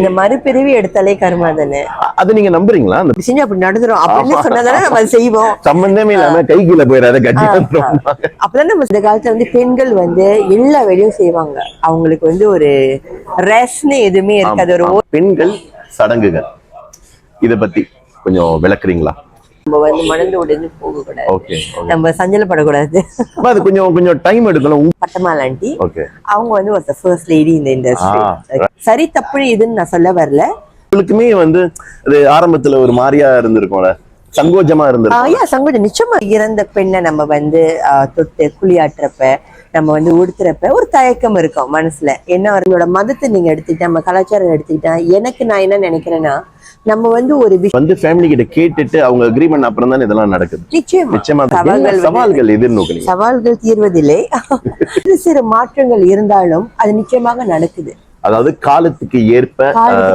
இந்த மறுபிறவி எடுத்தாலே கர்மா தானே. அது நீங்க நம்புறீங்களா? அந்த செஞ்சு அப்படி நடந்துரும் அப்படின்னு சொன்னதானே நம்ம செய்வோம். சம்பந்தமே இல்லாம கை கீழே போயிடாத கட்டி. அப்பதான் நம்ம இந்த காலத்துல வந்து பெண்கள் வந்து எல்லா வேலையும் செய்வாங்க. அவங்களுக்கு வந்து ஒரு ரெஸ்ட்னு எதுவுமே இருக்காது. ஒரு பெண்கள் சடங்குகள் இத பத்தி கொஞ்சம் விளக்குறீங்களா? நம்ம வந்து மணந்து உடனே போக கூடாது. ஓகே, நம்ம சஞ்சலப்படக்கூடாது. அது கொஞ்சம் டைம் எடுக்கணும். பட்டமால் ஆண்டி ஓகே, அவங்க வந்து ஒரு ஃபர்ஸ்ட் லேடி இந்த இண்டஸ்ட்ரி. சரி தப்பு இதுன்னு நான் சொல்ல வரல. உங்களுக்குமே வந்து அது ஆரம்பத்துல ஒரு மாதிரியா இருந்திருக்கும்ல, சங்கோஜமா இருந்திருக்கும். சங்கோஜம் நிச்சயமா. இறந்த பெண்ணை நம்ம வந்து தொட்டு குளியாட்டுறப்ப நம்ம வந்து உடுத்துறப்ப ஒரு தயக்கம் இருக்கும் மனசுல. ஏன்னா அவர்களோட மதத்தை நீங்க எடுத்துக்கிட்டா, நம்ம கலாச்சாரம் எடுத்துக்கிட்டா, எனக்கு நான் என்ன நினைக்கிறேன்னா, நம்ம வந்து ஒரு வந்து ஃபேமிலி கிட்ட கேட்டுட்டு அவங்க அக்ரிமெண்ட் அப்புறம் தான் இதெல்லாம் நடக்குது. நிச்சயமா சவால்கள் எதிர்நோக்குறீங்க. சவால்கள் தீர்வதில்லை. சிறு மாற்றங்கள் இருந்தாலும் அது நிச்சயமாக நடக்குது. அதாவது காலத்துக்கு ஏற்ப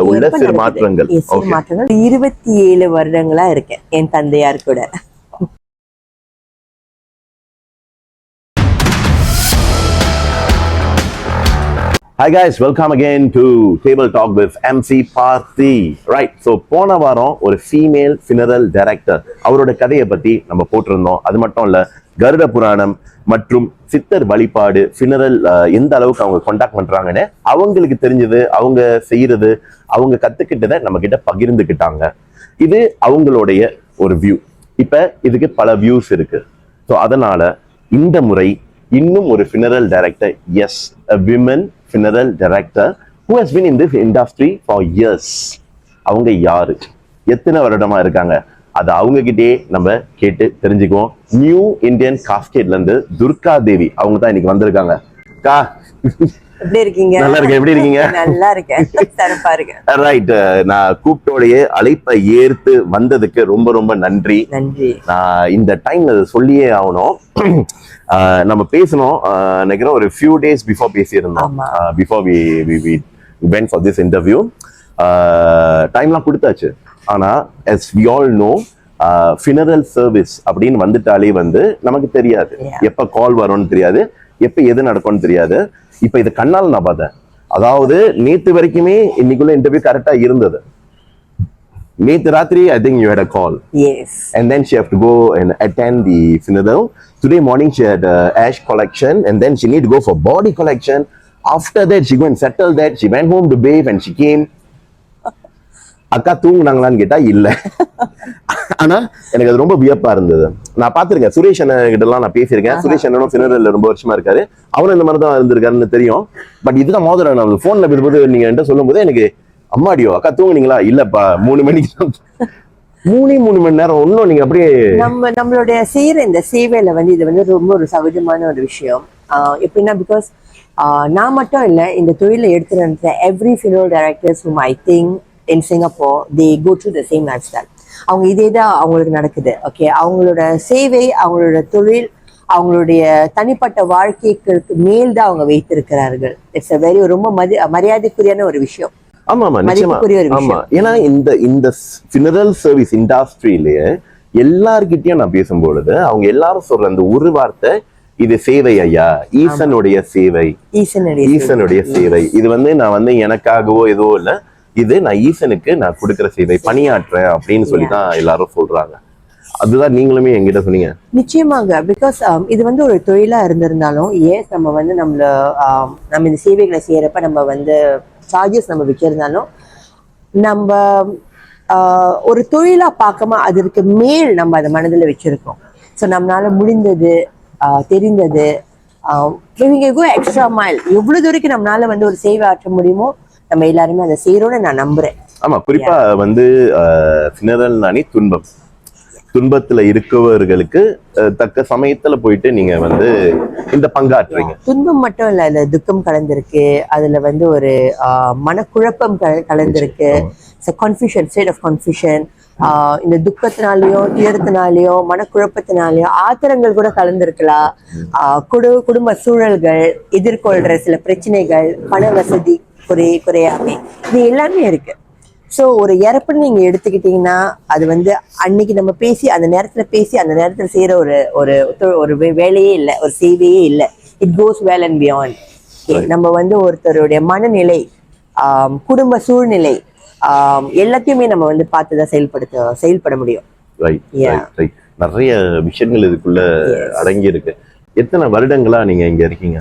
உள்ள சிறு மாற்றங்கள். 27 வருடங்களா இருக்கேன் என் தந்தையார் கூட. Hi guys, welcome again to Table Talk with MC Parthi. Right, so போன வாரம் ஒரு ஃபீமேல் ஃபினரல் டைரக்டர் அவரோட கதையை பத்தி நம்ம போட்டிருந்தோம். அது மட்டும் இல்ல, கருட புராணம் மற்றும் சித்தர் வழிபாடு ஃபினரல் எந்த அளவுக்கு அவங்க கான்டாக்ட் பண்றாங்கன்னு அவங்களுக்கு தெரிஞ்சது, அவங்க செய்யறது, அவங்க கத்துக்கிட்டதை நம்ம கிட்ட பகிர்ந்துக்கிட்டாங்க. இது அவங்களுடைய ஒரு வியூ. இப்ப இதுக்கு பல வியூஸ் இருக்கு. ஸோ அதனால இந்த முறை இன்னும் ஒரு funeral director, yes, a women funeral director who has been in this industry for years. அவங்க யாரு, எத்தனை வருடமா இருக்காங்க, அதை அவங்க கிட்டே நம்ம கேட்டு தெரிஞ்சுக்குவோம். நியூ இந்தியன் காஸ்கேட்ல இருந்து துர்கா தேவி அவங்க தான் இன்னைக்கு வந்திருக்காங்க. கா, எப்படி இருக்கீங்க? நல்லா இருக்கேன். எப்படி இருக்கீங்க? நல்லா இருக்கேன். சிறப்பா இருக்கேன். ரைட், நான் கூப்பிட்டோடைய அழைப்பை ஏற்று வந்ததுக்கு ரொம்ப ரொம்ப நன்றி. நான் இந்த டைம் சொல்லியே ஆகணும். நம்ம பேசணும் நினைக்கிறேன் ஒரு ஃபியூ டேஸ் பிஃபோர் பேசியிருந்தோம். Before we went for this interview. டைம்லாம் கொடுத்தாச்சு. ஆனா as we all know, funeral service அப்படின்னு வந்துட்டாலே வந்து நமக்கு தெரியாது எப்ப கால் வரும்னு தெரியாது, எப்ப எது நடக்கும்னு தெரியாது. இப்ப இது கண்ணால் நான் பார்த்தேன். அதாவது நேத்து வரைக்குமே இன்னைக்குள்ள இன்டர்வியூ கரெக்டா இருந்தது. நேத்து ராத்திரி I think you had a call. Yes. And then she have to go and attend the funeral. Today morning she had ash collection and then she need to go for body collection. After that she go and settle that. She went home to bathe and she came. அக்கா தூங்குனாங்களான்னு கேட்டா இல்ல. ஆனா எனக்கு அது ரொம்ப வியப்பா இருந்தது. நான் பாத்திருக்கேன், சுரேஷ் கிட்ட எல்லாம் நான் பேசியிருக்கேன். சுரேஷ் அண்ணனும் ஃபினரல்ல ரொம்ப வருஷமா இருக்காரு. அவரும் இந்த மாதிரி தான் இருந்திருக்காருன்னு தெரியும். பட் இதுதான் மோதிரம். நான் போன்ல பேசும்போது நீங்க என்கிட்ட சொல்லும் போது எனக்கு அம்மாடியோ அக்கா தூங்குனீங்களா? இல்லப்பா 3 மணிக்கு 3 மணி நேரம் ஒன்னும் நீங்க அப்படியே நம்மளுடைய செய்யற இந்த சேவையில வந்து இது வந்து ரொம்ப ஒரு சகஜமான ஒரு விஷயம். எப்படின்னா, பிகாஸ் நான் மட்டும் இல்லை, இந்த தொழிலை எடுத்துட்டு every funeral directors whom I think in Singapore, they go through the same lifestyle. அவங்க இதே தான் அவங்களுக்கு நடக்குது. ஓகே, அவங்களோட சேவை, அவங்களோட தொழில், அவங்களுடைய தனிப்பட்ட வாழ்க்கைக்கு மேல் தான் அவங்க வைத்திருக்கிறார்கள். இட்ஸ் வெரி ரொம்ப மரியாதைக்குரியான ஒரு விஷயம். ஆமா, நிச்சயமா. ஆமா, ஏன்னா இந்த ஃபினரல் சர்வீஸ் இண்டஸ்ட்ரியிலேயே எல்லார்கிட்டயும் நான் பேசும்பொழுது அவங்க எல்லாரும் சொல்ற அந்த ஒரு வார்த்தை, இது சேவை ஐயா, ஈசனுடைய சேவை, ஈசனுடைய சேவை. இது வந்து நான் வந்து எனக்காகவோ எதுவோ இல்லை, இது நான் ஈசனுக்கு நான் கொடுக்குற சேவை, பணியாற்றுறேன் அப்படின்னு சொல்லிதான் எல்லாரும் சொல்றாங்க. அதுதான் நீங்களுமே என்கிட்ட சொன்னீங்க. நிச்சயமாக. பிகாஸ் இது வந்து ஒரு தொழிலா இருந்திருந்தாலும், நம்ம வந்து நம்ம இந்த சேவைகளை செய்யறப்ப நம்ம வந்து சார்ஜஸ் நம்ம வச்சிருந்தாலும், நம்ம ஒரு தொழிலா பார்க்காம அதற்கு மேல் நம்ம அதை மனதில் வச்சிருக்கோம். ஸோ நம்மளால முடிந்தது, தெரிந்தது, எக்ஸ்ட்ரா மைல் எவ்வளவு தூரம் நம்மளால வந்து ஒரு சேவை ஆற்ற முடியுமோ நம்ம எல்லாருமே அதை செய்யறோம்னு நான் நம்புறேன். ஆமா, குறிப்பா வந்து ஃபினரல் நானே துன்பத்துல இருக்கவர்களுக்கு தக்க சமயத்துல போயிட்டு நீங்க வந்து இந்த பங்காற்றுறீங்க. துன்பம் மட்டும் இல்ல, அதுல துக்கம் கலந்திருக்கு, அதுல வந்து ஒரு மனக்குழப்பம் கலந்திருக்கு. Confusion, state of confusion. இந்த துக்கத்தினாலேயோ துயரத்தினாலேயோ மனக்குழப்பத்தினாலேயோ ஆத்திரங்கள் கூட கலந்திருக்கலாம். குடும்ப சூழல்கள், எதிர்கொள்ற சில பிரச்சனைகள், பண வசதி குறையாமை, இது எல்லாமே இருக்கு. ஸோ ஒரு இறப்புன்னு நீங்க எடுத்துக்கிட்டீங்கன்னா, அது வந்து அன்னைக்கு நம்ம பேசி அந்த நேரத்துல செய்யற ஒரு வேலையே இல்லை, ஒரு சேவையே இல்லை. It goes well and beyond. நம்ம வந்து ஒருத்தருடைய மனநிலை குடும்ப சூழ்நிலை எல்லாத்தையுமே நம்ம வந்து பார்த்துதான் செயல்பட முடியும். Right Yeah. ரைட். நிறைய விஷயங்கள் இதுக்குள்ள அடங்கி இருக்கு. எத்தனை வருடங்களா நீங்க இங்க இருக்கீங்க?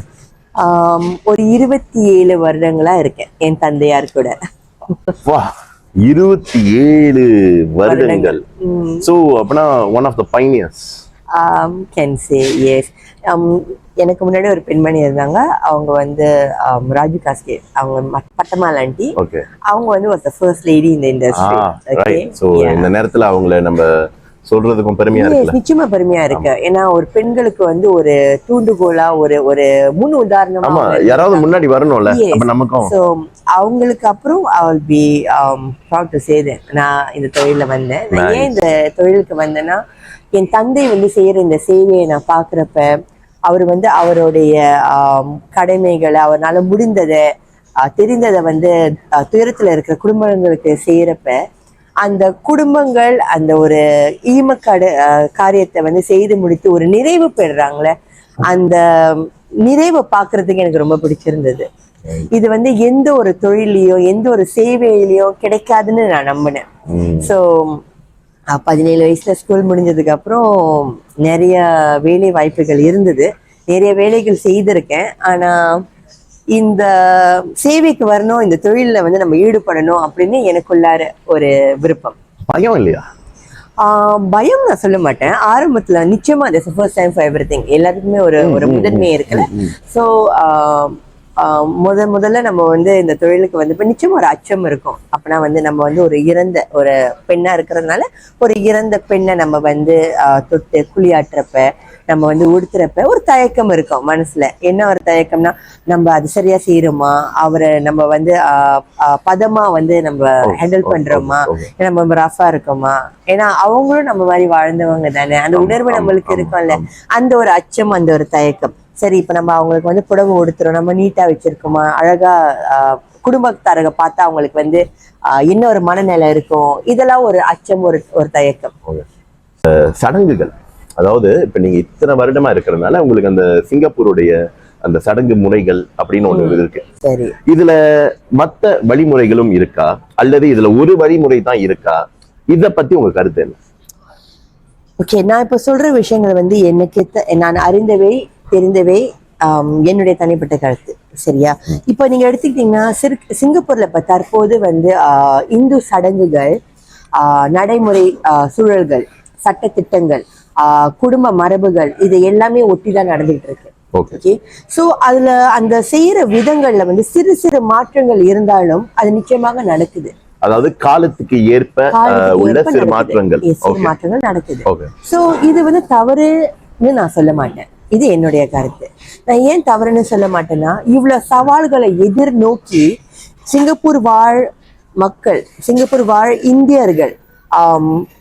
ஒரு 27 வருடங்களா இருக்கேன் என் தந்தையார் கூட. வா, 27 வருடங்கள். சோ அப்பனா one of the pioneers. Can say yes. எனக்கு முன்னாடி ஒரு பெண்மணி இருந்தாங்க. அவங்க வந்து ராஜு காஸ்கே, அவங்க பட்டமால் ஆண்டி. ஓகே. அவங்க வந்து was the first lady in the industry. Okay. So இந்த நேரத்துல அவங்கள நம்ம சொல்றதுக்கும் பெருமையா இருக்குல்ல? நிச்சயமா பெருமையா இருக்கு. ஏன்னா ஒரு பெண்களுக்கு வந்து ஒரு தூண்டுகோலா, ஒரு முன் உதாரணமா. ஆமா, யாராவது முன்னாடி வரணும்ல. அப்ப நமக்கும் சோ அவங்களுக்கு அப்புறம் I will be proud to say that நான் இந்த தொழில வந்தேன். நான் ஏன் இந்த தொழிலுக்கு வந்தேன்னா, என் தந்தை வந்து செய்யற இந்த சேவையை நான் பாக்குறப்ப, அவர் வந்து அவருடைய கடமைகளை, அவரால் முடிந்ததை தெரிந்ததை வந்து துயரத்துல இருக்கிற குடும்பங்களுக்கு செய்யறப்ப, அந்த குடும்பங்கள் அந்த ஒரு காரியத்தை வந்து செய்து முடித்து ஒரு நிறைவு பெறுறாங்களே, அந்த நிறைவை பாக்குறதுக்கு எனக்கு ரொம்ப பிடிச்சிருந்தது. இது வந்து எந்த ஒரு தொழிலையோ எந்த ஒரு சேவையிலையோ கிடைக்காதுன்னு நான் நம்பினேன். ஸோ 17 வயசுல ஸ்கூல் முடிஞ்சதுக்கு அப்புறம் நிறைய வேலை வாய்ப்புகள் இருந்தது, நிறைய வேலைகள் செய்திருக்கேன். ஆனா இந்த சேவைக்கு வரணும், இந்த தொழில வந்து நம்ம ஈடுபடணும் அப்படின்னு எனக்குள்ளார ஒரு விருப்பம். பயம் இல்லையா? பயம் நான் சொல்ல மாட்டேன். ஆரம்பத்துல நிச்சயமா ஃபர்ஸ்ட் டைம் ஃபார் எவ்ரிதிங், எல்லாத்துக்குமே ஒரு முதன்மை இருக்குல்ல. ஸோ முதல்ல நம்ம வந்து இந்த தொழிலுக்கு வந்து இப்போ நிச்சயமா ஒரு அச்சம் இருக்கும். அப்பனா வந்து நம்ம வந்து ஒரு பெண்ணா இருக்கிறதுனால ஒரு இறந்த பெண்ணை நம்ம வந்து தொட்டு குளியாட்டுறப்ப, நம்ம வந்து உடுத்துறப்ப ஒரு தயக்கம் இருக்கும் மனசுல. என்ன ஒரு தயக்கம்னா, நம்ம அது சரியா செய்யறோமா, அவரை நம்ம வந்து பதமா வந்து நம்ம ஹேண்டில் பண்றோமா, நம்ம ரஃபா இருக்கோமா. ஏன்னா அவங்களும் நம்ம மாதிரி வாழ்ந்தவங்க தானே, அந்த உணர்வு நம்மளுக்கு இருக்கும்ல. அந்த ஒரு அச்சம், அந்த ஒரு தயக்கம். சரி, இப்ப நம்ம அவங்களுக்கு வந்து புடவை உடுத்துறோம், நம்ம நீட்டா வச்சிருக்கோமா, அழகா குடும்பத்தாரங்க பார்த்தா அவங்களுக்கு வந்து என்ன ஒரு மனநிலை இருக்கும், இதெல்லாம் ஒரு அச்சம், ஒரு தயக்கம். சடங்குகள், அதாவது இப்ப நீங்க இத்தனை வருடமா இருக்கிறதுனால உங்களுக்கு அந்த சிங்கப்பூருடைய அந்த சடங்கு முறைகள் அப்படின்னு ஒண்ணு இருக்கு. சரி, இதுல மத்த வழிமுறைகளும் இருக்கா, அல்லது இதுல ஒரு வழிமுறை தான் இருக்கா? இத பத்தி உங்க கருத்து என்ன? ஓகே, நான் இப்ப சொல்ற விஷயங்கள் வந்து எனக்கு நான் அறிந்தவை, தெரிந்தவை, என்னுடைய தனிப்பட்ட கருத்து. சரியா? இப்போ நீங்க எடுத்துக்கிட்டீங்கன்னா சிங்கப்பூர்ல இப்ப தற்போது வந்து இந்து சடங்குகள், நடைமுறை சூழல்கள், சட்ட திட்டங்கள், குடும்ப மரபுகள், இது எல்லாமே ஒட்டிதான் நடந்துகிட்டு இருக்கு. ஓகே. சோ அதுல அந்த செய்யற விதங்கள்ல வந்து சிறு சிறு மாற்றங்கள் இருந்தாலும் அது நிச்சயமாக நடக்குது. அதாவது காலத்துக்கு ஏற்ப உள்ள சிறு மாற்றங்கள் நடக்குது. சோ இது வந்து தவறுன்னு நான் சொல்ல மாட்டேன். இது என்னுடைய கருத்து. நான் ஏன் தவறுன்னு சொல்ல மாட்டேன்னா, இவ்வளவு சவால்களை எதிர்நோக்கி சிங்கப்பூர் வாழ் மக்கள், சிங்கப்பூர் வாழ் இந்தியர்கள்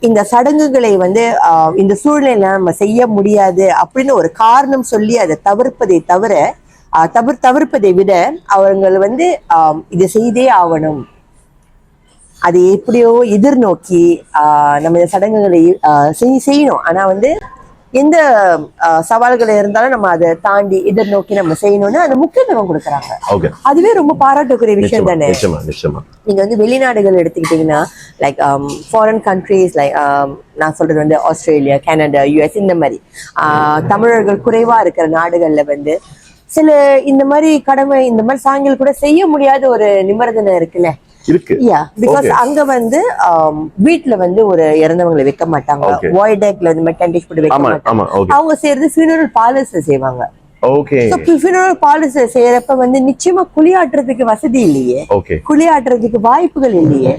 இந்த சடங்குகளை வந்து இந்த சூழ்நிலை நம்ம செய்ய முடியாது அப்படின்னு ஒரு காரணம் சொல்லி அதை தவிர்ப்பதை விட அவர்கள் வந்து இதை செய்தே ஆகணும், அது எப்படியோ எதிர்நோக்கி நம்ம இந்த சடங்குகளை செய்யணும். ஆனா வந்து எந்த சவால்கள் இருந்தாலும் நம்ம அதை தாண்டி எதிர்நோக்கி நம்ம செய்யணும்னு அந்த முக்கியத்துவம் கொடுக்குறாங்க. அதுவே ரொம்ப பாராட்டுக்குரிய விஷயம் தானே. நீங்க வந்து வெளிநாடுகள் எடுத்துக்கிட்டீங்கன்னா, லைக் ஃபாரின் கண்ட்ரீஸ், லைக் நான் சொல்றது வந்து ஆஸ்திரேலியா, கனடா, US, இந்த மாதிரி தமிழர்கள் குறைவா இருக்கிற நாடுகள்ல வந்து சில இந்த மாதிரி கடமை, இந்த மாதிரி சாங்கியல் கூட செய்ய முடியாத ஒரு நிபந்தனை இருக்குல்ல. பிகாஸ் அங்க வந்து வீட்டுல வந்து ஒரு இறந்தவங்களை வைக்க மாட்டாங்க, வாய்டேக்ல இந்த மாதிரி டென்டிஷ் போட்டு வைக்க மாட்டாங்க. அவங்க செய்யறது ஃபியூனரல் பார்லர்ஸ்ல செய்வாங்க. ஃபியூனரல் பார்லர்ஸ்ல செய்யறப்ப வந்து நிச்சயமா குளியாட்டுறதுக்கு வசதி இல்லையே, குளியாட்டுறதுக்கு வாய்ப்புகள் இல்லையே.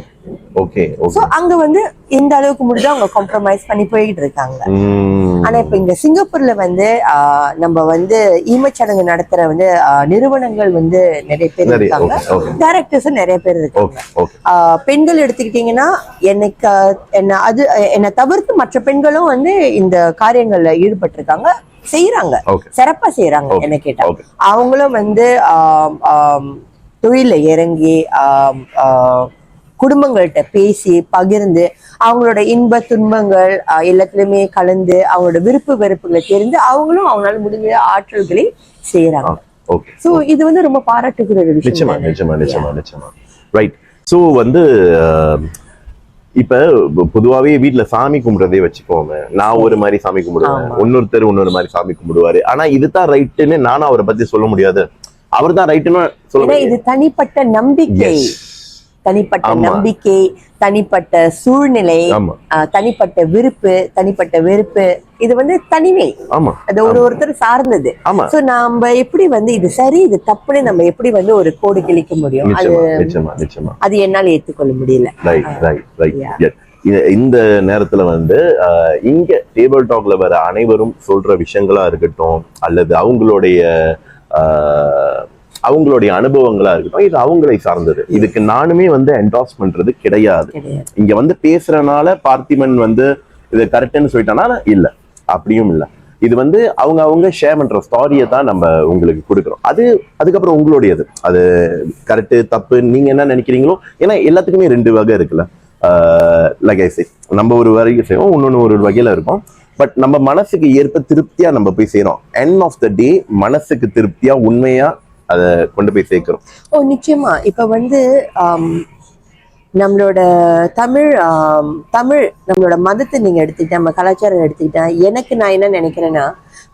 அங்க வந்து எந்த அளவுக்கு முடிஞ்சா அவங்க காம்ப்ரமைஸ் பண்ணி போயிட்டு இருக்காங்க. ஆனா இப்ப இங்க சிங்கப்பூர்ல வந்து நம்ம வந்து ஈமச்சடங்கு நடத்துற வந்து நிறுவனங்கள் வந்து நிறைய பேர் இருக்காங்க, டைரக்டர்ஸும் நிறைய பேர் இருக்காங்க. பெண்கள் எடுத்துக்கிட்டீங்கன்னா என்னை தவிர்த்து மற்ற பெண்களும் வந்து இந்த காரியங்கள்ல ஈடுபட்டு இருக்காங்க, செய்யறாங்க, சிறப்பா செய்யறாங்க. என்ன கேட்டா அவங்களும் வந்து தொழில இறங்கி குடும்பங்கள்கிட்ட பேசி பகிர்ந்து அவங்களோட இன்ப துன்பங்கள் எல்லாத்துலயுமே கலந்து அவங்களோட விருப்பு வெறுப்புகளை தெரிந்து அவங்களும் அவங்களால முடிஞ்ச ஆற்றல்களை செய்யறாங்க. ஓகே. சோ இது வந்து ரொம்ப பாராட்டுகிற ஒரு விஷயம். நிச்சயமா நிச்சயமா நிச்சயமா நிச்சயமா. ரைட். சோ வந்து இப்ப பொதுவாவே வீட்டுல சாமி கும்பிடுறதே வச்சுக்கோங்க. நான் ஒரு மாதிரி சாமி கும்பிடுவேன், இன்னொருத்தர் இன்னொரு மாதிரி சாமி கும்பிடுவாரு. ஆனா இதுதான் ரைட்டுன்னு நானும் அவரை பத்தி சொல்ல முடியாது, அவர் தான் ரைட்டுன்னு சொல்ல முடியாது. இது தனிப்பட்ட நம்பிக்கை, தனிப்பட்ட நம்பிக்கை, தனிப்பட்ட சூழ்நிலை, தனிப்பட்ட விருப்பு, தனிப்பட்ட வெறுப்பு. இது வந்து தனிமை. அது ஒருத்தர் சார்ந்தது. சோ நாம எப்படி வந்து இது சரி இது தப்புன்னு நம்ம எப்படி வந்து ஒரு கோடு கிழிக்க முடியும்? அது என்னால ஏற்றுக்கொள்ள முடியல. இந்த நேரத்துல வந்து இங்க டேபிள் டாக்ல வர அனைவரும் சொல்ற விஷயங்களா இருக்கட்டும், அல்லது அவங்களுடைய அனுபவங்களா இருக்கட்டும், இது அவங்களை சார்ந்தது. இதுக்கு நானுமே வந்து என்டாஸ் பண்றது கிடையாது. இங்க வந்து பேசுறதுனால பார்த்திபன் வந்து இது கரெக்ட்னு சொல்லிட்டானா இல்ல, அப்படியும் இல்ல. இது வந்து அவங்க ஷேர் பண்ற ஸ்டாரியை தான் நம்ம உங்களுக்கு கொடுக்குறோம். அதுக்கப்புறம் உங்களுடையது, அது கரெக்டு தப்பு நீங்க என்ன நினைக்கிறீங்களோ. ஏன்னா எல்லாத்துக்குமே 2 வகை இருக்குல்ல. லைக் ஐ சே, நம்ம ஒரு வகையை செய்வோம், இன்னொன்னு ஒரு வகையில இருக்கும். பட் நம்ம மனசுக்கு ஏற்ப திருப்தியா நம்ம போய் செய்யறோம். எண்ட் ஆஃப் த டே மனசுக்கு திருப்தியா உண்மையா அதை கொண்டு போய் சேர்க்கிறோம். நிச்சயமா. இப்ப வந்து நம்மளோட தமிழ் நம்மளோட மதத்தை நீங்க எடுத்துக்கிட்டா, நம்ம கலாச்சாரம் எடுத்துக்கிட்டா, எனக்கு நான் என்ன நினைக்கிறேன்னா,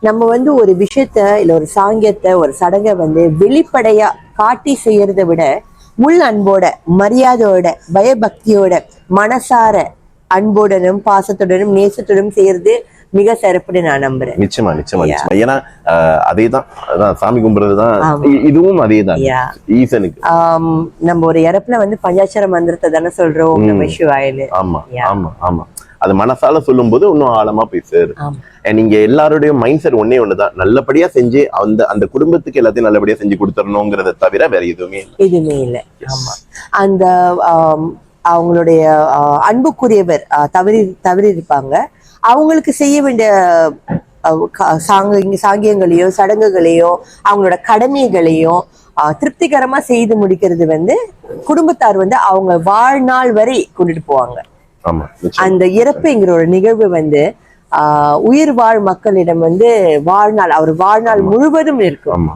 நம்ம வந்து ஒரு விஷயத்த இல்ல ஒரு சாங்கியத்தை ஒரு சடங்கை வந்து வெளிப்படையா காட்டி செய்யறதை விட உள் அன்போட, மரியாதையோட, பயபக்தியோட, மனசார அன்புடனும் பாசத்துடனும் நேசத்துடனும் செய்யறது மிக சிறப்புன்னு நான் நம்புறேன். நிச்சயமா நிச்சயமா நிச்சயமா. ஏன்னா அதேதான் சாமி கும்பிடுறதுதான், இதுவும் அதேதான் ஈசனுக்கு. நம்ம ஒரு இறப்புல வந்து பஞ்சாட்சர மந்திரத்தை தானே சொல்றோம், நம்ம சிவாயில. ஆமா ஆமா ஆமா. அது மனசால சொல்லும் போது இன்னும் ஆழமா போய் சேரு. நீங்க எல்லாருடைய மைண்ட் செட் ஒண்ணுதான், நல்லபடியா செஞ்சு அந்த குடும்பத்துக்கு எல்லாத்தையும் நல்லபடியா செஞ்சு கொடுத்துடணுங்கிறத தவிர வேற எதுவுமே இல்லை. ஆமா. அந்த அவங்களுடைய அன்புக்குரியவர் தவறி இருப்பாங்க, அவங்களுக்கு செய்ய வேண்டிய சாங்கியங்களையோ சடங்குகளையோ அவங்களோட கடமைகளையோ திருப்திகரமா செய்து முடிக்கிறது வந்து குடும்பத்தார் வந்து அவங்க வாழ்நாள் வரை கொண்டுட்டு போவாங்க. அந்த இறப்புங்கிற ஒரு நிகழ்வு வந்து உயிர் வாழ் மக்களிடம் வந்து அவர் வாழ்நாள் முழுவதும் இருக்கும்.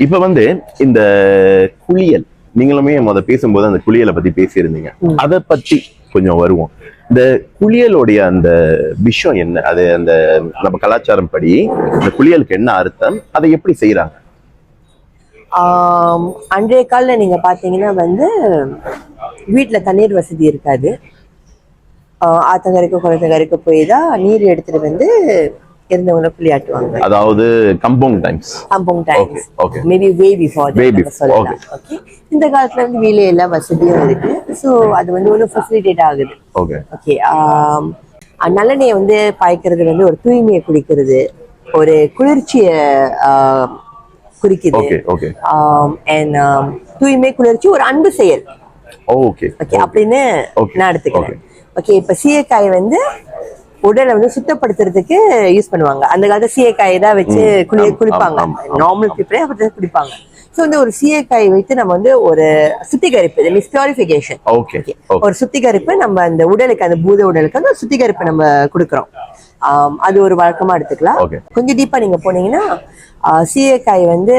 இப்ப வந்து இந்த குளியல், நீங்களுமே பேசும்போது அந்த குளியலை பத்தி பேசியிருந்தீங்க, அதை பத்தி கொஞ்சம் வருவோம். இந்த குளியலுடைய அந்த விஷயம் என்ன, அது அந்த நம்ம கலாச்சாரம் படி இந்த குளியலுக்கு என்ன அர்த்தம், அதை எப்படி செய்யறாங்க? அன்றைய காலில் நீங்க பாத்தீங்கன்னா வந்து வீட்டுல தண்ணீர் வசதி இருக்காது. ஆத்தங்கரைக்கு குளத்தங்கரைக்கு போய் தான் நீர் எடுத்துட்டு வந்து இருந்தவங்களை குளியாட்டுவாங்க. அதாவது கம்பவுண்ட் டைம்ஸ் மேபி வே பிஃபோர் சொல்லலாம். ஓகே, இந்த காலத்துல வந்து வீல எல்லா வசதியும் இருக்கு. ஸோ அது வந்து ஒரு ஃபெசிலிட்டேட் ஆகுது. ஓகே, நல்லெண்ணெயை வந்து பாய்க்கிறது வந்து ஒரு தூய்மையை குடிக்கிறது, ஒரு குளிர்ச்சியை குறிக்குது. தூய்மை குளிர்ச்சி ஒரு அன்பு செயல் அப்படின்னு நான் எடுத்துக்கிறேன். ஓகே, இப்ப சீயக்காய் வந்து உடலை வந்து சுத்தப்படுத்துறதுக்கு யூஸ் பண்ணுவாங்க. அந்த காலத்துல சீயக்காய் தான் வச்சு குளிப்பாங்க, நார்மல் பீப்புளே அப்படி குளிப்பாங்க. ஸோ வந்து ஒரு சீயக்காய் வைத்து நம்ம வந்து ஒரு சுத்திகரிப்பு, பியூரிஃபிகேஷன், ஒரு சுத்திகரிப்பு நம்ம அந்த உடலுக்கு, அந்த பூத உடலுக்கு வந்து ஒரு சுத்திகரிப்பு நம்ம கொடுக்குறோம். அது ஒரு வழக்கமா எடுத்துக்கலாம். கொஞ்சம் டீப்பா நீங்க போனீங்கன்னா சீயக்காய் வந்து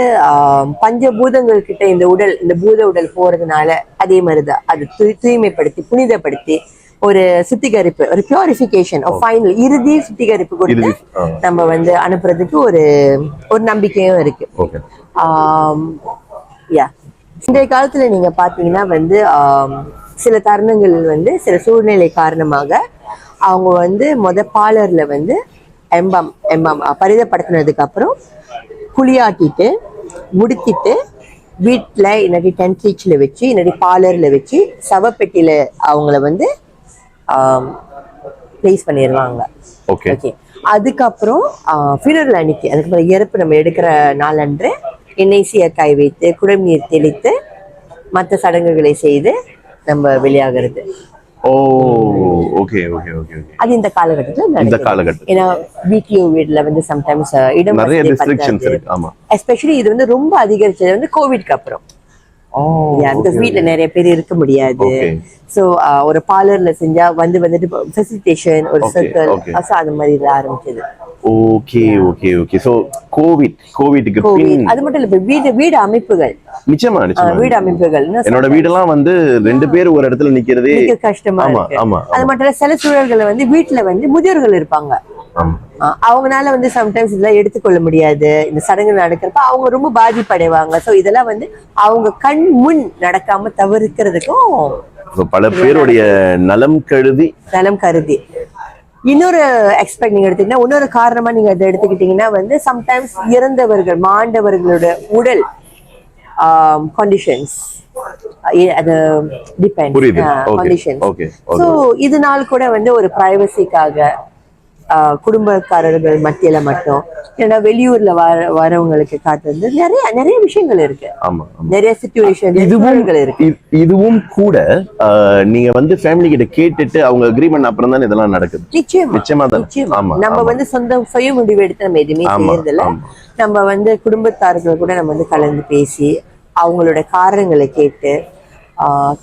பஞ்சபூதங்கள் கிட்ட இந்த பூத உடல் போறதுனால அதே மாதிரிதான் அது தூய்மைப்படுத்தி புனிதப்படுத்தி ஒரு சுத்திகரிப்பு, ஒரு பியூரிஃபிகேஷன், ஃபைனல் இறுதி சுத்திகரிப்பு கொடுத்து நம்ம வந்து அனுப்புறதுக்கு ஒரு நம்பிக்கையும் இருக்கு. இன்றைய காலத்துல நீங்க பாத்தீங்கன்னா வந்து சில தருணங்கள் வந்து சில சூழ்நிலை காரணமாக அவங்க வந்து பார்லர்ல வந்து எம்பம் பரிதப்படுத்தினதுக்கு அப்புறம் குளியாட்டிட்டு முடித்திட்டு வீட்டுல இல்லாட்டி டென்ட்ரீச்ல வச்சு இல்லாட்டி பார்லர்ல வச்சு சவப்பெட்டியில அவங்கள வந்து பிளேஸ் பண்ணிடுவாங்க. ஓகே, அதுக்கப்புறம் ஃபினரல் அன்னைக்கு, அதுக்கப்புறம் இறப்பு நம்ம எடுக்கிற நாள் அன்று எண்ணெய் சீயக்காய் வைத்து குடம் நீர் தெளித்து மற்ற சடங்குகளை செய்து நம்ம வெளியாகிறது. அது இந்த காலகட்டத்தில் ஏன்னா வீட்ல வந்து சம்டைம்ஸ் இடம், எஸ்பெஷலி இது வந்து ரொம்ப அதிகரிச்சது வந்து கோவிட்க்கு அப்புறம். பிகாஸ் வீட்ல நிறைய பேர் இருக்க முடியாது. சோ ஒரு பார்லர்ல செஞ்சா வந்துட்டு ஃபெசிலிட்டேஷன் ஒரு சர்க்கிள் அந்த மாதிரி இது ஆரம்பிச்சது. Okay okay okay. சோ கோவிட்க்கு பின் அது மட்டும் இல்ல, வீடு அமைப்புகள் நிச்சயமா வீடு அமைப்புகள். என்னோட வீடெல்லாம் வந்து 2 பேர் ஒரு இடத்துல நிக்கிறதே கஷ்டமா இருக்கு. அது மட்டும் இல்ல, சில சூழல்களை வந்து வீட்டுல வந்து முதியோர்கள் இருப்பாங்க, அவங்கனால வந்து சம்டைம்ஸ் இதெல்லாம் எடுத்துக்கொள்ள முடியாது. இந்த சடங்கு நடக்கிறப்ப அவங்க ரொம்ப பாதிப்படைவாங்க. சோ இதெல்லாம் வந்து அவங்க கண் முன் நடக்காம தவிர்க்கிறதுக்கும் பல பேருடைய நலம் கருதி இன்னொரு எக்ஸ்பெக்ட் நீங்க எடுத்தீங்கன்னா, இன்னொரு காரணமா நீங்க அதை எடுத்துக்கிட்டீங்கன்னா வந்து சம்டைம்ஸ் இறந்தவர்கள் மாண்டவர்களோட உடல் கண்டிஷன்ஸ் அது டிபெண்ட் கண்டிஷன்ஸ். சோ இதனால கூட வந்து ஒரு பிரைவசிக்காக குடும்பக்காரர்கள் மத்தியில மட்டும், ஏன்னா வெளியூர்ல வரவங்களுக்கு காட்டுறது நிறைய விஷயங்கள் இருக்கு, நிறைய சிச்சுவேஷன் இருக்கு. இதுவும் கூட நீங்க வந்து ஃபேமிலி கிட்ட கேட்டுட்டு அவங்க அக்ரிமெண்ட் அப்புறம் தான் இதெல்லாம் நடக்குது. நிச்சயமா நம்ம வந்து சுய முடிவு எடுத்து நம்ம எதுவுமே செய்யறது இல்ல. நம்ம வந்து குடும்பத்தார்கள் கூட நம்ம வந்து கலந்து பேசி அவங்களோட காரணங்களை கேட்டு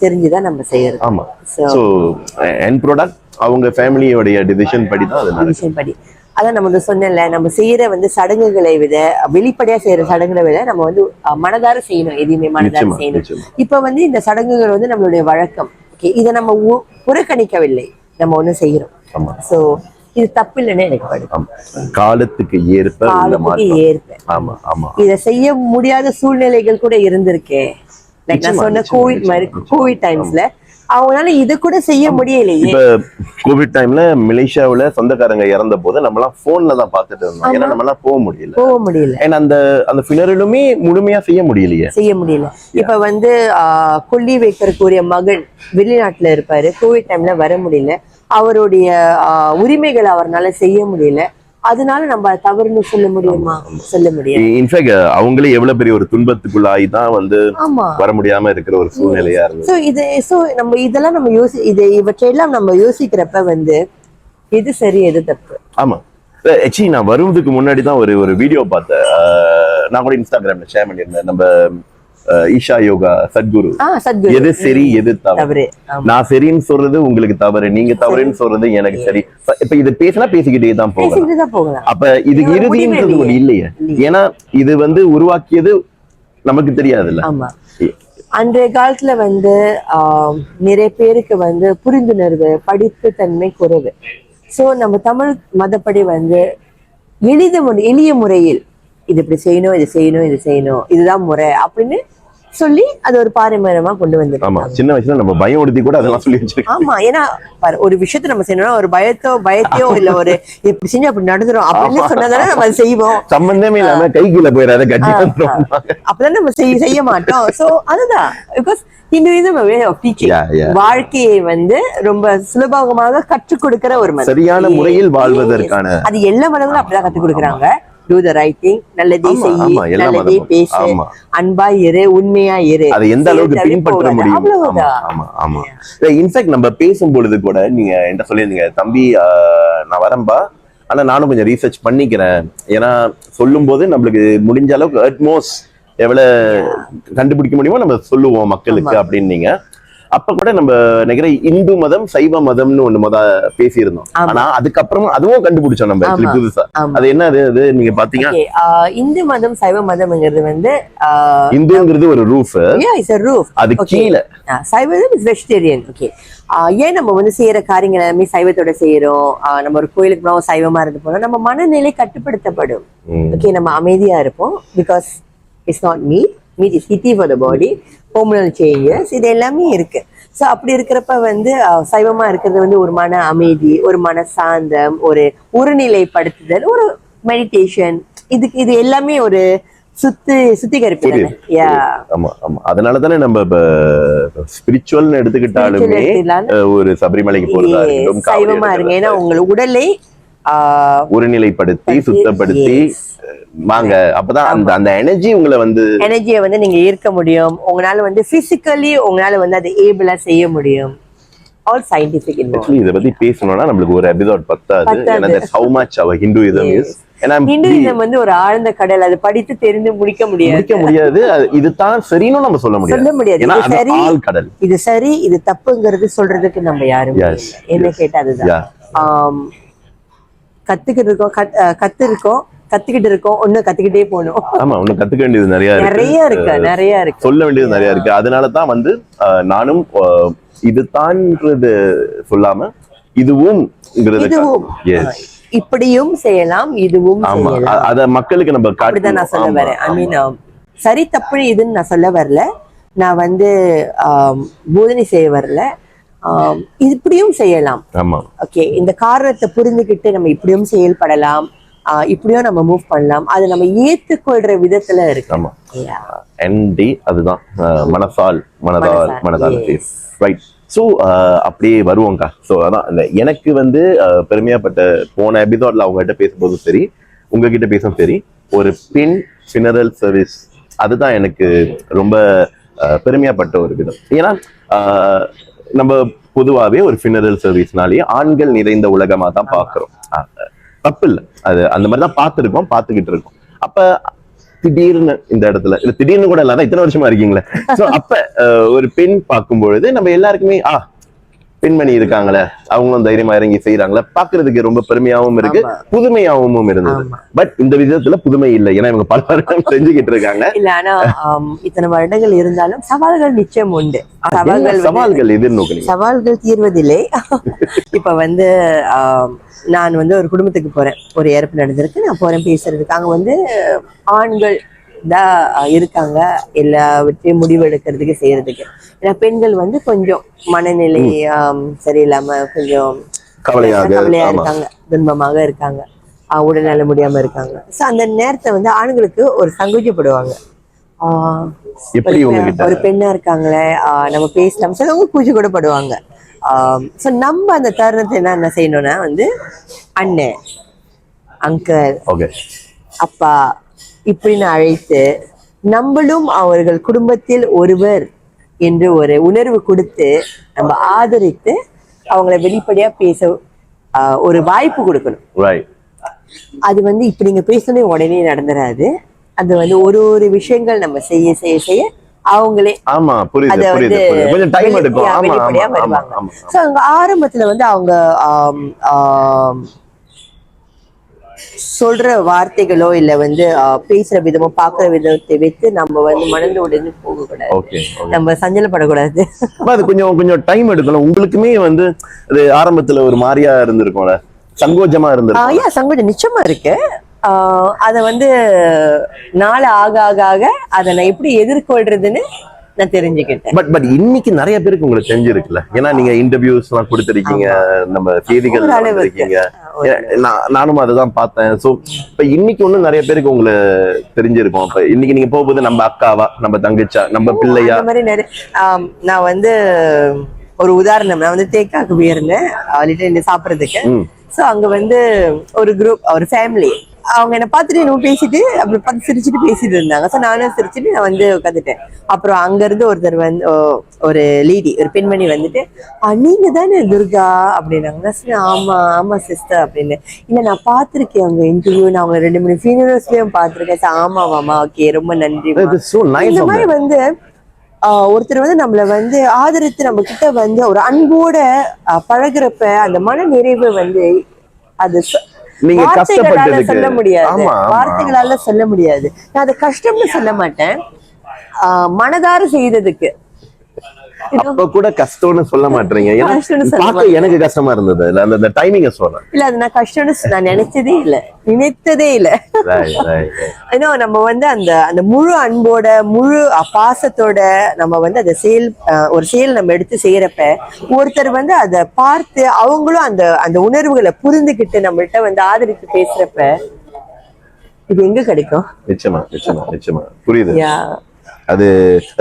தெரிஞ்சுதான் நம்ம செய்யறது. ஆமா. சோ எண்ட் ப்ராடக்ட் அவங்க ஃபேமிலியோட டிசிஷன் படி தான் அதான் நம்ம சொன்னல, நம்ம செய்யற வந்து சடங்குகளை விட வெளிப்படையா செய்யற சடங்குகளை விட நம்ம வந்து மனதார செய்யணும், எதையுமே மனதார செய்யணும். இப்ப வந்து இந்த சடங்குகள் வந்து நம்மளுடைய வழக்கம். இதை நம்ம புறக்கணிக்கவில்லை, நம்ம ஒண்ணு செய்யறோம். சோ இது தப்பு இல்லைன்னு எனக்கு படும். காலத்துக்கு ஏற்ப இதை செய்ய முடியாத சூழ்நிலைகள் கூட இருந்திருக்கேன். லைக் நான் சொன்ன கோவிட் டைம்ஸ்ல அவங்களால இது கூட செய்ய முடியலையே. இப்ப கோவிட் டைம்ல மலேசியாவுல சொந்தக்காரங்க இறந்த போது நம்ம எல்லாம் போன்ல தான் பாத்துட்டு இருந்தோம். ஏன்னா நம்ம எல்லாம் போக முடியல. ஏன்னா அந்த ஃபினரலுமே முழுமையா செய்ய முடியல. இப்ப வந்து கொல்லி வைக்கிறதுக்குரிய மகன் வெளிநாட்டுல இருப்பாரு, கோவிட் டைம்ல வர முடியல, அவருடைய உரிமைகளை அவரால் செய்ய முடியல. அதனால நம்ம தவறுன்னு சொல்ல முடியுமா? சொல்ல முடியாது. இன்ஃபேக்ட் அவங்களே எவ்வளவு பெரிய ஒரு துன்பத்துக்குள்ளாய் தான் வந்து வர முடியாம இருக்கிற ஒரு சூழ்நிலையா இருக்கு. நம்ம இதெல்லாம் நம்ம இவற்றையெல்லாம் நம்ம யோசிக்கிறப்ப வந்து எது சரி எது தப்பு. ஆமா. ஆக்சுவலி நான் வருவதுக்கு முன்னாடி தான் ஒரு வீடியோ பார்த்தேன். நான் கூட இன்ஸ்டாகிராம்ல ஷேர் பண்ணியிருந்தேன். நம்ம ஈஷா யோகா சத்குரு எது சரி எது தவறு, நான் சரின்னு சொல்றது உங்களுக்கு தவறு, நீங்க தவறுன்னு சொல்றது எனக்கு சரி. இப்ப இது பேசிக்கிட்டே தான் போகலாம். அப்ப இது இறுதின்றது ஒண்ணு இல்லையே. ஏன்னா இது வந்து உருவாக்கியது நமக்கு தெரியாதுல்ல. அன்றைய காலத்துல வந்து நிறைய பேருக்கு வந்து புரிந்துணர்வு படிப்பு தன்மை குறைவு. சோ நம்ம தமிழ் மதப்படி வந்து எளிய முறையில் இது இப்படி செய்யணும், இது செய்யணும், இதுதான் முறை அப்படின்னு சொல்லி அது ஒரு பாரம்பரியமா கொண்டு வந்து. சின்ன வயசுல நம்ம பயம் ஒடுத்தி கூட அதெல்லாம் சொல்லி வச்சிருக்கோம். ஆமா, ஏன்னா ஒரு விஷயத்த நம்ம செய்யணும்னா ஒரு பயத்தையோ இல்ல ஒரு எப்படி செஞ்சு அப்படி நடந்துரும் அப்படின்னு சொன்னதானே நம்ம செய்வோம். சம்பந்தமே இல்லாம கைக்குள்ள போயிடாத கட்டி அப்பதான் நம்ம செய்ய மாட்டோம். சோ அதுதான் because Hinduism way of teaching. வாழ்க்கையை வந்து ரொம்ப சுலபமாக கற்றுக் கொடுக்கிற ஒரு மதம், சரியான முறையில் வாழ்வதற்கான. அது எல்லா மதங்களும் அப்படிதான் கற்றுக் கொடுக்குறாங்க. Do the right thing, நல்லதே செய்யி, நல்லதே பேசு, அன்பா இரு, உண்மையா இரு. அதை எந்த அளவுக்கு பின்பற்ற முடியும். ஆமா. இன்ஃபேக்ட் நம்ம பேசும் பொழுது கூட நீங்க என்ன சொல்லியிருந்தீங்க, தம்பி நான் வரம்பா, ஆனா நானும் கொஞ்சம் ரீசர்ச் பண்ணிக்கிறேன். ஏன்னா சொல்லும் போது நம்மளுக்கு முடிஞ்ச அளவுக்கு அட்மோஸ்ட் எவ்வளவு கண்டுபிடிக்க முடியுமோ நம்ம சொல்லுவோம் மக்களுக்கு அப்படின்னு. நீங்க அப்ப கூட நம்ம நினைக்கிற இந்து மதம் சைவ மதம்னு ஒண்ணு பேசியிருந்தோம். ஆனா அதுக்கப்புறம் அதுவும் கண்டுபிடிச்சோம் நம்ம புதுசா. அது என்ன அது நீங்க பாத்தீங்க, இந்து மதம் சைவ மதம்ங்கிறது வந்து இந்துங்கிறது ஒரு ரூஃப், அது கீழே சைவம் இஸ் வெஜிடேரியன். ஓகே, ஏன் நம்ம வந்து செய்யற காரியங்கள் எல்லாமே சைவத்தோட செய்யறோம்? நம்ம ஒரு கோயிலுக்கு போனா சைவமா இருந்து போனா நம்ம மனநிலை கட்டுப்படுத்தப்படும். ஓகே, நம்ம அமைதியா இருப்போம். Because it's not meat is heaty for the body, hormonal changes, இது எல்லாமே இருக்கு. ஸோ அப்படி இருக்கிறப்ப வந்து சைவமா இருக்கிறது வந்து ஒரு மன அமைதி, ஒரு மன சாந்தம், ஒரு ஒருநிலைப்படுத்துதல், ஒரு மெடிடேஷன், இது எல்லாமே ஒரு சுத்திகரிப்பு தானே. அதனால தானே நம்ம ஸ்பிரிச்சுவல்னு எடுத்துக்கிட்டாலுமே ஒரு சபரிமலைக்கு போறதா இருக்கட்டும், சைவமா இருங்க. ஏன்னா உங்கள் உடலை ஒருநிலைப்படுத்தி சுத்தப்படுத்தி வாங்க. அப்பதான் அந்த எனர்ஜியை வந்து நீங்க ஈர்க்க முடியும். உங்களால வந்து பிசிக்கலி உங்களால வந்து அதை ஏபிளா செய்ய முடியும். All scientific involve. ஆக்சுவலி இதை பத்தி பேசணும்னா நம்மளுக்கு ஒரு எபிசோட் பத்தாது. ஏன்னா that's how much our Hinduism is. ஏன்னா ஹிந்துயிசம் வந்து ஒரு ஆழ்ந்த கடல், அது படித்து தெரிந்து முடிக்க முடியாது. இதுதான் சரின்னு நம்ம சொல்ல முடியாது. ஏன்னா இது சரி, ஆள் கடல். இது சரி, இது தப்புங்கிறது சொல்றதுக்கு நம்ம யாரும் என்ன கேட்டா அதுதான். கத்துக்கிட்டு இருக்கோம், ஒன்னும் கத்துக்கிட்டே போகணும். ஆமா, ஒன்னும் கத்துக்க வேண்டியது நிறைய இருக்கு, சொல்ல வேண்டியது நிறைய இருக்கு. அதனாலதான் வந்து நானும் இதுதான்ன்றது சொல்லாம இதுவும் இப்படியும் செய்யலாம், இதுவும் செய்யலாம். அத மக்களுக்கு நம்ம அப்படிதான் நான் சொல்ல வரேன். ஐ மீன் சரி தப்பு இதுன்னு நான் சொல்ல வரல. நான் வந்து போதனை செய்ய வரல. இப்படியும் செய்யலாம். ஓகே, இந்த காரணத்தை புரிந்துகிட்டு நம்ம இப்படியும் செயல்படலாம், இப்படியும் நம்ம மூவ் பண்ணலாம். அது நம்ம ஏற்றுக்கொள்ற விதத்துல இருக்கு. அதுதான் மனதால் ரைட். ஸோ அப்படியே வருவோங்கக்கா. ஸோ அதான் எனக்கு வந்து பெருமையாப்பட்ட போன எபிசோட்ல அவங்ககிட்ட பேசும்போதும் சரி, உங்ககிட்ட பேசும் சரி, ஒரு பெண் ஃபினரல் சர்வீஸ் அதுதான் எனக்கு ரொம்ப பெருமையாப்பட்ட ஒரு விதம். ஏன்னா நம்ம பொதுவாகவே ஒரு ஃபினரல் சர்வீஸ்னாலே ஆண்கள் நிறைந்த உலகமா தான் பாக்குறோம். தப்பு இல்லை, அது அந்த மாதிரி தான் பார்த்துக்கிட்டு இருக்கோம். அப்ப திடீர்னு இந்த இடத்துல திடீர்னு கூட இல்லாத இத்தனை வருஷமா இருக்கீங்களே, அப்ப ஒரு பெண் பார்க்கும் பொழுது நம்ம எல்லாருக்குமே பெண்மணி இருக்காங்களே, அவங்களும் தைரியமா இறங்கி செய்யறாங்களே, பாக்குறதுக்கு ரொம்ப பெருமையாவும் இருக்கு, புதுமையாவும் இருந்தது. பட் இந்த விதத்துல புதுமை இல்லை, ஏன்னா இவங்க பல வருடம் செஞ்சுக்கிட்டு இருக்காங்க. இல்ல, ஆனா இத்தனை வருடங்கள் இருந்தாலும் சவால்கள் நிச்சயம் உண்டு. சவால்கள் எதிர்நோக்கு, சவால்கள் தீர்வதில்லை. இப்ப வந்து நான் வந்து ஒரு குடும்பத்துக்கு போறேன், ஒரு இறப்பு நடந்திருக்கு, நான் போறேன் பேசுறதுக்கு. அங்க வந்து ஆண்கள் தான் இருக்காங்க எல்லாவற்றையும் முடிவெடுக்கிறதுக்கு செய்யறதுக்கு. ஏன்னா பெண்கள் வந்து கொஞ்சம் மனநிலை சரியில்லாம கொஞ்சம் கவலையா இருக்காங்க, துன்பமாக இருக்காங்க, உடல்நல முடியாம இருக்காங்க. சோ அந்த நேரத்தை வந்து ஆண்களுக்கு ஒரு சங்கோச்சப்படுவாங்க. ஒரு பெண்ணா இருக்காங்களே, நம்ம பேசலாம் சிலவங்க பூஜை கூட படுவாங்க. சோ நம்ம அந்த தருணத்தை என்ன செய்யணும்னா வந்து அண்ணன், அங்கிள், அப்பா இப்படின்னு அழைத்து நம்மளும் அவர்கள் குடும்பத்தில் ஒருவர் என்று ஒரு உணர்வு கொடுத்து நம்ம ஆதரித்து அவங்களை வெளிப்படையா பேச ஒரு வாய்ப்பு கொடுக்கணும். அது வந்து இப்ப நீங்க பேசணும் உடனே நடந்துராது. அது வந்து ஒரு விஷயங்கள் நம்ம செய்ய செய்ய செய்ய அவங்களே அத வந்து வெளிப்படையா வருவாங்க. சோ அங்க ஆரம்பத்துல வந்து அவங்க சொல்ற வார்த்தைகளோ இல்ல வந்து பேசுற விதமோ பாக்குற விதத்தை வைத்து நம்ம வந்து மனந்து உடனே போக கூடாது, நம்ம சஞ்சலப்படக்கூடாது. அது கொஞ்சம் டைம் எடுக்கணும். உங்களுக்குமே வந்து அது ஆரம்பத்துல ஒரு மாதிரியா இருந்திருக்கும்ல, சங்கோஜமா இருந்திருக்கும். சங்கோஜம் நிச்சயமா இருக்கு. அத வந்து நாள் ஆக ஆக ஆக அதை நான் எப்படி எதிர்கொள்றதுன்னு நான் தெரிஞ்சுக்கிட்டேன். பட் இன்னைக்கு நிறைய பேருக்கு உங்களுக்கு தெரிஞ்சிருக்குல்ல, ஏன்னா நீங்க இன்டர்வியூஸ் எல்லாம் கொடுத்திருக்கீங்க, நம்ம செய்திகள் இருக்கீங்க, நானும் அதுதான் பார்த்தேன். சோ இப்ப இன்னைக்கு ஒன்னும் நிறைய பேருக்கு உங்களை தெரிஞ்சிருக்கும். இப்ப இன்னைக்கு நீங்க போகும்போது நம்ம அக்காவா, நம்ம தங்கச்சா, நம்ம பிள்ளையா, அந்த மாதிரி நிறைய நான் வந்து ஒரு உதாரணம், நான் வந்து தேக்காக்கு போயிருந்தேன் லிட்டர் சாப்பிட்றதுக்கு. சோ அங்க வந்து ஒரு குரூப், ஒரு ஃபேமிலி, அவங்க என்ன பார்த்துட்டு என்ன பேசிட்டு அப்படி பார்த்து சிரிச்சுட்டு பேசிட்டு இருந்தாங்க. சோ நானும் சிரிச்சுட்டு நான் வந்து உட்காந்துட்டேன். அப்புறம் அங்க இருந்து ஒருத்தர் வந்து ஒரு லேடி, ஒரு பெண்மணி வந்துட்டு நீங்க தானே துர்கா அப்படின்னாங்க. ஆமா சிஸ்டர் அப்படின்னு. இல்ல நான் பார்த்திருக்கேன் அவங்க இன்டர்வியூ, நான் அவங்க 2-3 ஃபீனரல்ஸ்லயும் பார்த்திருக்கேன். ஆமாவாமா, ஓகே ரொம்ப நன்றி. இந்த மாதிரி வந்து ஒருத்தர் வந்து நம்மள வந்து ஆதரித்து நம்ம கிட்ட வந்து ஒரு அன்போட பழகுறப்ப அந்த மன நிறைவு வந்து அது வார்த்தைகளால சொல்ல முடியாது, வார்த்தைகளால சொல்ல முடியாது. நான் அதை கஷ்டம்னு சொல்ல மாட்டேன், மனதார செய்ததுக்கு. அப்ப கூட கஷ்டம்னு சொல்ல மாட்டீங்க, எனக்கு கஷ்டமா இருந்தது அந்த டைமிங்க சொல்றேன். இல்ல அது நான் கஷ்டம்னு நான் நினைத்ததே இல்ல. ஏன்னா நம்ம வந்து அந்த முழு அன்போட முழு பாசத்தோட நம்ம வந்து அந்த ஒரு செயல் நம்ம எடுத்து செய்யறப்ப ஒருத்தர் வந்து அதை பார்த்து அவங்களும் அந்த உணர்வுகளை புரிந்துகிட்டு நம்மள்ட்ட வந்து ஆதரித்து பேசுறப்ப இது எங்க கிடைக்கும்? நிச்சயமா புரியுது. அது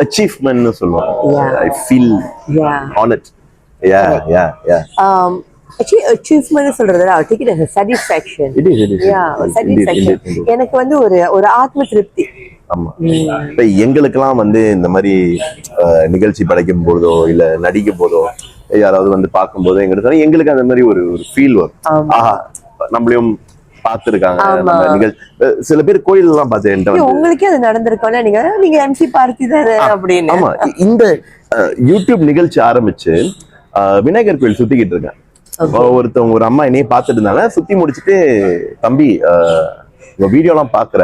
அச்சீவ்மென்ட்னு சொல்லுவாங்க. I feel honored. actually achievement சொல்றத I take it as a satisfaction. It is. satisfaction. எனக்கு வந்து ஒரு ஆத்ம திருப்தி. ஆமா, இப்ப எங்களுக்கெல்லாம் வந்து இந்த மாதிரி நிகழ்ச்சி படைக்கும் போதோ இல்ல நடிக்கும் போதோ யாராவது வந்து பார்க்கும்போது எங்களுக்கு அந்த மாதிரி ஒரு ஃபீல் வரும். ஆமா. ஆஹா, நம்மளையும் பார்த்திருக்காங்க. ஆமா. சில பேர் கோயில் எல்லாம் பார்த்து என்கிட்ட வந்து உங்களுக்கே அது நடந்திருக்கோம்ல, நீங்க MC பார்த்தி தானே அப்படின்னு. ஆமா, இந்த யூடியூப் நிகழ்ச்சி ஆரம்பிச்சு விநாயகர் கோயில் சுத்திக்கிட்டு இருக்கேன். ஒருத்தவங்க ஒரு அம்மா என்னையே பார்த்துட்டு இருந்தாங்க. சுத்தி முடிச்சுட்டு, தம்பி உங்க வீடியோ எல்லாம் பாக்குற,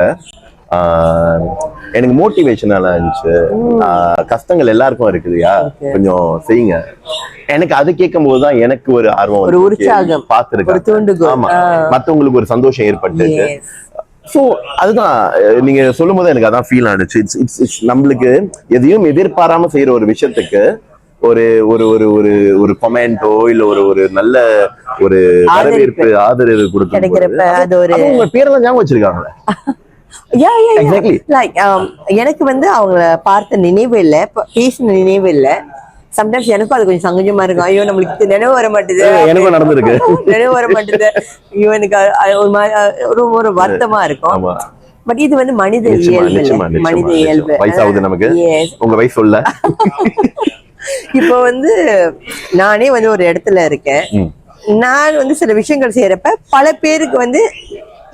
எனக்கு மோட்டிவேஷனலா இருந்துச்சு, கஷ்டங்கள் எல்லாருக்கும் இருக்குதுயா, கொஞ்சம் செய்யுங்க. எனக்கு அது கேட்கும் போதுதான் எனக்கு ஒரு ஆர்வம், ஒரு உற்சாகம், பார்த்திருக்கேன். ஆமா, மத்தவங்களுக்கு ஒரு சந்தோஷம் ஏற்பட்டு. சோ அதுதான் நீங்க சொல்லும் போது எனக்கு அதான் ஃபீல் ஆனிச்சு. இட்ஸ் நம்மளுக்கு எதையும் எதிர்பாராம செய்யற ஒரு விஷயத்துக்கு ஒரு ஒரு ஒரு ஒரு ஒரு கமெண்டோ இல்ல ஒரு நல்ல ஒரு வரவேற்பு, ஆதரவு கொடுக்கிறப்ப அது ஒரு உங்க பேரெல்லாம் ஞாபகம் வச்சிருக்காங்களே. எனக்கு வந்து அவங்கள பார்த்த நினைவு இல்ல, பேசின நினைவு இல்ல. சம்டைம்ஸ் எனக்கும் அது கொஞ்சம் சங்கஜமா இருக்கும். ஐயோ, நம்மளுக்கு நினைவு வர மாட்டேது. எனக்கும் நடந்திருக்கு, நினைவு வர மாட்டேது. ஐயோ, எனக்கு ஒரு மாதிரி ஒரு வருத்தமா இருக்கும். பட் இது வந்து மனித இயல்பு, மனித இயல்பு. வயசாகுது நமக்கு, உங்க வயசு சொல்ல. இப்போ வந்து நானே வந்து ஒரு இடத்துல இருக்கேன். நான் வந்து சில விஷயங்கள் செய்யறப்ப பல பேருக்கு வந்து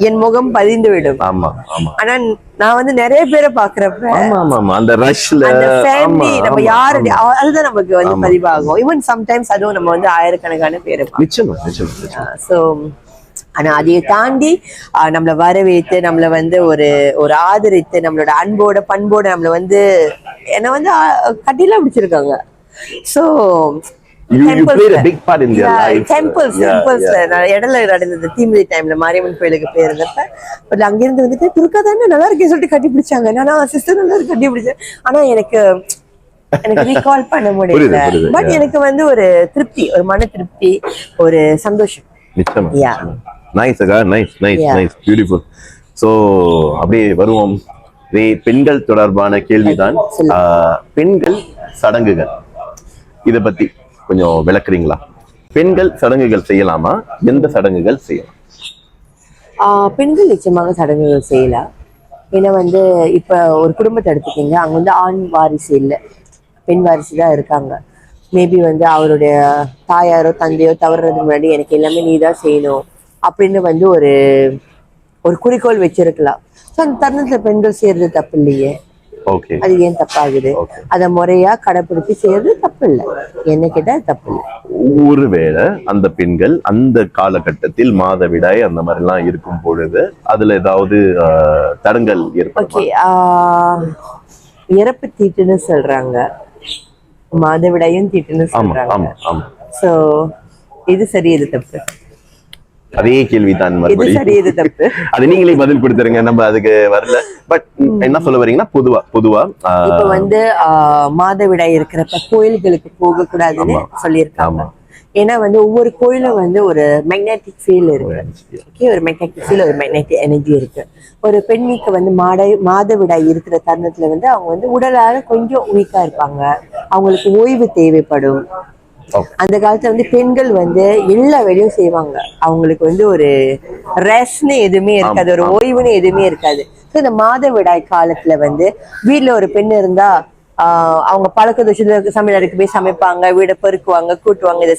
என் முகம் பதிந்து விடும். ஆமா ஆமா. ஆனா நான் வந்து நிறைய பேரை பாக்குறப்ப அந்த ரஷ்ல அந்த ஃபேமிலி நம்ம யாரு, அதுதான் நமக்கு வந்து பதிவாகும். ஈவன் சம்டைம்ஸ் அதுவும் நம்ம வந்து ஆயிரக்கணக்கான பேரை சோ. ஆனா அதையை தாண்டி நம்மளை வரவேற்று, நம்மளை வந்து ஒரு ஆதரித்து, நம்மளோட அன்போட பண்போட நம்மளை வந்து என்ன வந்து கட்டிலாம் பிடிச்சிருக்காங்க. சோ இடத்துல நடந்தது தீமிதி டைம்ல மாரியம்மன் கோயிலுக்கு போயிருந்தப்ப அங்கிருந்து வந்துட்டு துர்கா தானே நல்லா இருக்கேன்னு சொல்லிட்டு கட்டி பிடிச்சாங்க. நானா சிஸ்டர் நல்லா இருக்கு கட்டி பிடிச்சேன். ஆனா எனக்கு ரீகால் பண்ண முடியல. பட் எனக்கு வந்து ஒரு திருப்தி, ஒரு மன திருப்தி, ஒரு சந்தோஷம். அப்படியே வருவோம். பெண்கள் தொடர்பான கேள்விதான். பெண்கள் சடங்குகள், இத பத்தி கொஞ்சம் விளக்குறீங்களா? பெண்கள் சடங்குகள் செய்யலாமா? எந்த சடங்குகள் செய்யலாம்? பெண்கள் நிச்சயமாக சடங்குகள் செய்யலாம். ஏன்னா வந்து இப்ப ஒரு குடும்பத்தை எடுத்துக்கீங்க, அங்க வந்து ஆண் வாரிசு இல்லை, பெண் வாரிசு தான் இருக்காங்க. மேபி வந்து அவருடைய தாயாரோ தந்தையோ தவறுறதுக்கு முன்னாடி எனக்கு எல்லாமே நீ தான் செய்யணும் அப்படின்னு வந்து ஒரு குறிக்கோள் வச்சிருக்கலாம். ஸோ அந்த தருணத்துல பெண்கள் செய்யறது தப்பு இல்லையே. அது ஏன் தப்பாகுது? அத முறையா கடைபிடிச்சு செய்யறது தப்பு இல்லை, என்ன கேட்டா தப்பு இல்லை. ஒருவேளை அந்த பெண்கள் அந்த காலகட்டத்தில் மாதவிடாய் அந்த மாதிரி எல்லாம் இருக்கும் பொழுது அதுல ஏதாவது தடங்கல் ஏற்படும்? இறப்பு தீட்டுன்னு சொல்றாங்க, மாதவிடாயும் தீட்டுன்னு சொல்றாங்க. சோ இது சரி, இது தப்பு? அதே கேள்விதான் மறுபடியும். அது நீங்களே பதில் கொடுத்துருங்க, நம்ம அதுக்கு வரல. பட் என்ன சொல்ல வரீங்கன்னா, பொதுவா இப்ப வந்து மாதவிடாய் இருக்கிறப்ப கோயில்களுக்கு போக கூடாதுன்னு சொல்லியிருக்காங்க. ஏன்னா வந்து ஒவ்வொரு கோயிலும் வந்து ஒரு மேக்னெட்டிக் ஃபீல் இருக்கு. ஒரு மேக்னெட்டிக் ஃபீல், ஒரு மேக்னெட்டிக் எனர்ஜி இருக்கு. ஒரு பெண்ணுக்கு வந்து மாதவிடாய் இருக்கிற தருணத்துல வந்து அவங்க வந்து உடலால கொஞ்சம் வீக்கா இருப்பாங்க, அவங்களுக்கு ஓய்வு தேவைப்படும். அந்த காலத்துல வந்து பெண்கள் வந்து எல்லா வேலையும் செய்வாங்க, அவங்களுக்கு வந்து ஒரு ரெஸ்ட்னு எதுவுமே இருக்காது, ஒரு ஓய்வுன்னு எதுவுமே இருக்காது. ஸோ இந்த மாதவிடாய் காலத்துல வந்து வீட்டுல ஒரு பெண் இருந்தா அவங்க பழக்க தோஷத்துல சமையலறைக்கு போய் சமைப்பாங்க, வீடை பெருக்குவாங்க, கூட்டுவாங்க, இதை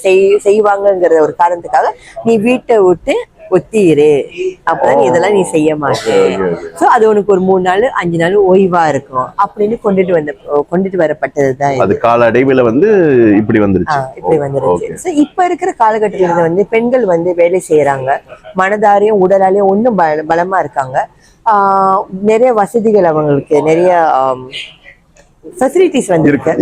செய்வாங்கங்கிற ஒரு காரணத்துக்காக நீ வீட்டை விட்டு ஒத்திரு, அப்பதான் இதெல்லாம் நீ செய்ய மாட்டேன். சோ அது உனக்கு ஒரு 3 நாள் 5 நாள் ஓய்வா இருக்கும் அப்படின்னு கொண்டுட்டு வரப்பட்டதுதான். அது கால அடைவுல வந்து இப்படி வந்துருச்சு. சோ இப்ப இருக்கிற காலகட்டத்துல வந்து பெண்கள் வந்து வேலை செய்யறாங்க, மனதாரையும் உடலாலையும் ஒன்னும் பலமா இருக்காங்க. நிறைய வசதிகள், அவங்களுக்கு நிறைய ஃபெசிலிட்டிஸ் வந்து இருக்கு.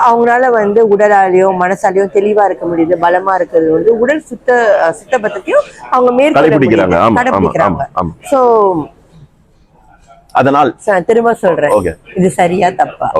அவங்களால வந்து உடலாலையும் மனசாலையும் தெளிவா இருக்க முடியுது, பலமா இருக்கிறது வந்து உடல் சுத்தபத்தத்தையும் அவங்க கடைபிடிக்கிறாங்க. சோ அதனால் திரும்ப சொல்றேன், இது சரியா தப்பா